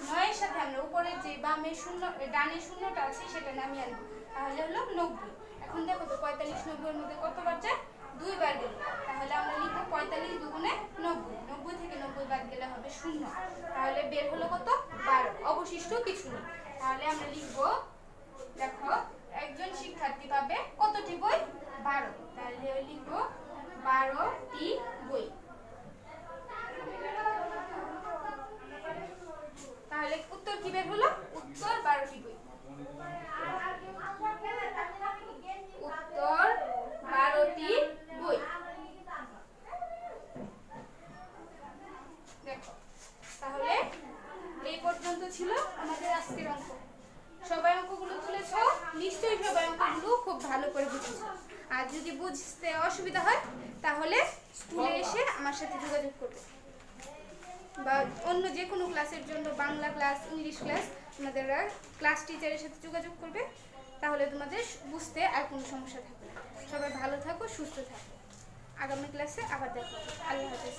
9 এর সাথে আমরা উপরে যে বামে 0 ডানে শূন্যটা আছে সেটা নামিয়ে আনবো, তাহলে হলো 90। এখন দেখো তো 45 90 এর মধ্যে কতবার যায়? 2 বার গেল। তাহলে আমরা লিখব 45 দুগুণে 90, 90 থেকে 90 বাদ গেলে হবে 0। তাহলে বের হলো কত? 12। অবশিষ্ট কিছু নেই। তাহলে আমরা লিখব, দেখো একজন শিক্ষার্থী পাবে কতটি বই? 12। তাহলে লিখব 12টি বই। তাহলে উত্তর কি বের হলো? উত্তর 12টি বই। উত্তর 12টি বই। দেখো, তাহলে এই পর্যন্ত ছিল আমাদের আজকের অঙ্ক। সবাই অঙ্কগুলো তুলেছো? নিশ্চয়ই সবাই অঙ্কগুলো খুব ভালো করে বুঝেছো। আর যদি বুঝতে অসুবিধা হয় তাহলে স্কুলে এসে আমার সাথে যোগাযোগ করবে, বা অন্য যে কোনো ক্লাসের জন্য, বাংলা ক্লাস, ইংলিশ ক্লাস, তোমাদের ক্লাস টিচারের সাথে যোগাযোগ করবে। তাহলে তোমাদের বুঝতে আর কোনো সমস্যা থাকবে না। সবাই ভালো থাকো, সুস্থ থাকো। আগামী ক্লাসে আবার দেখা হবে। আল্লাহ হাফেজ।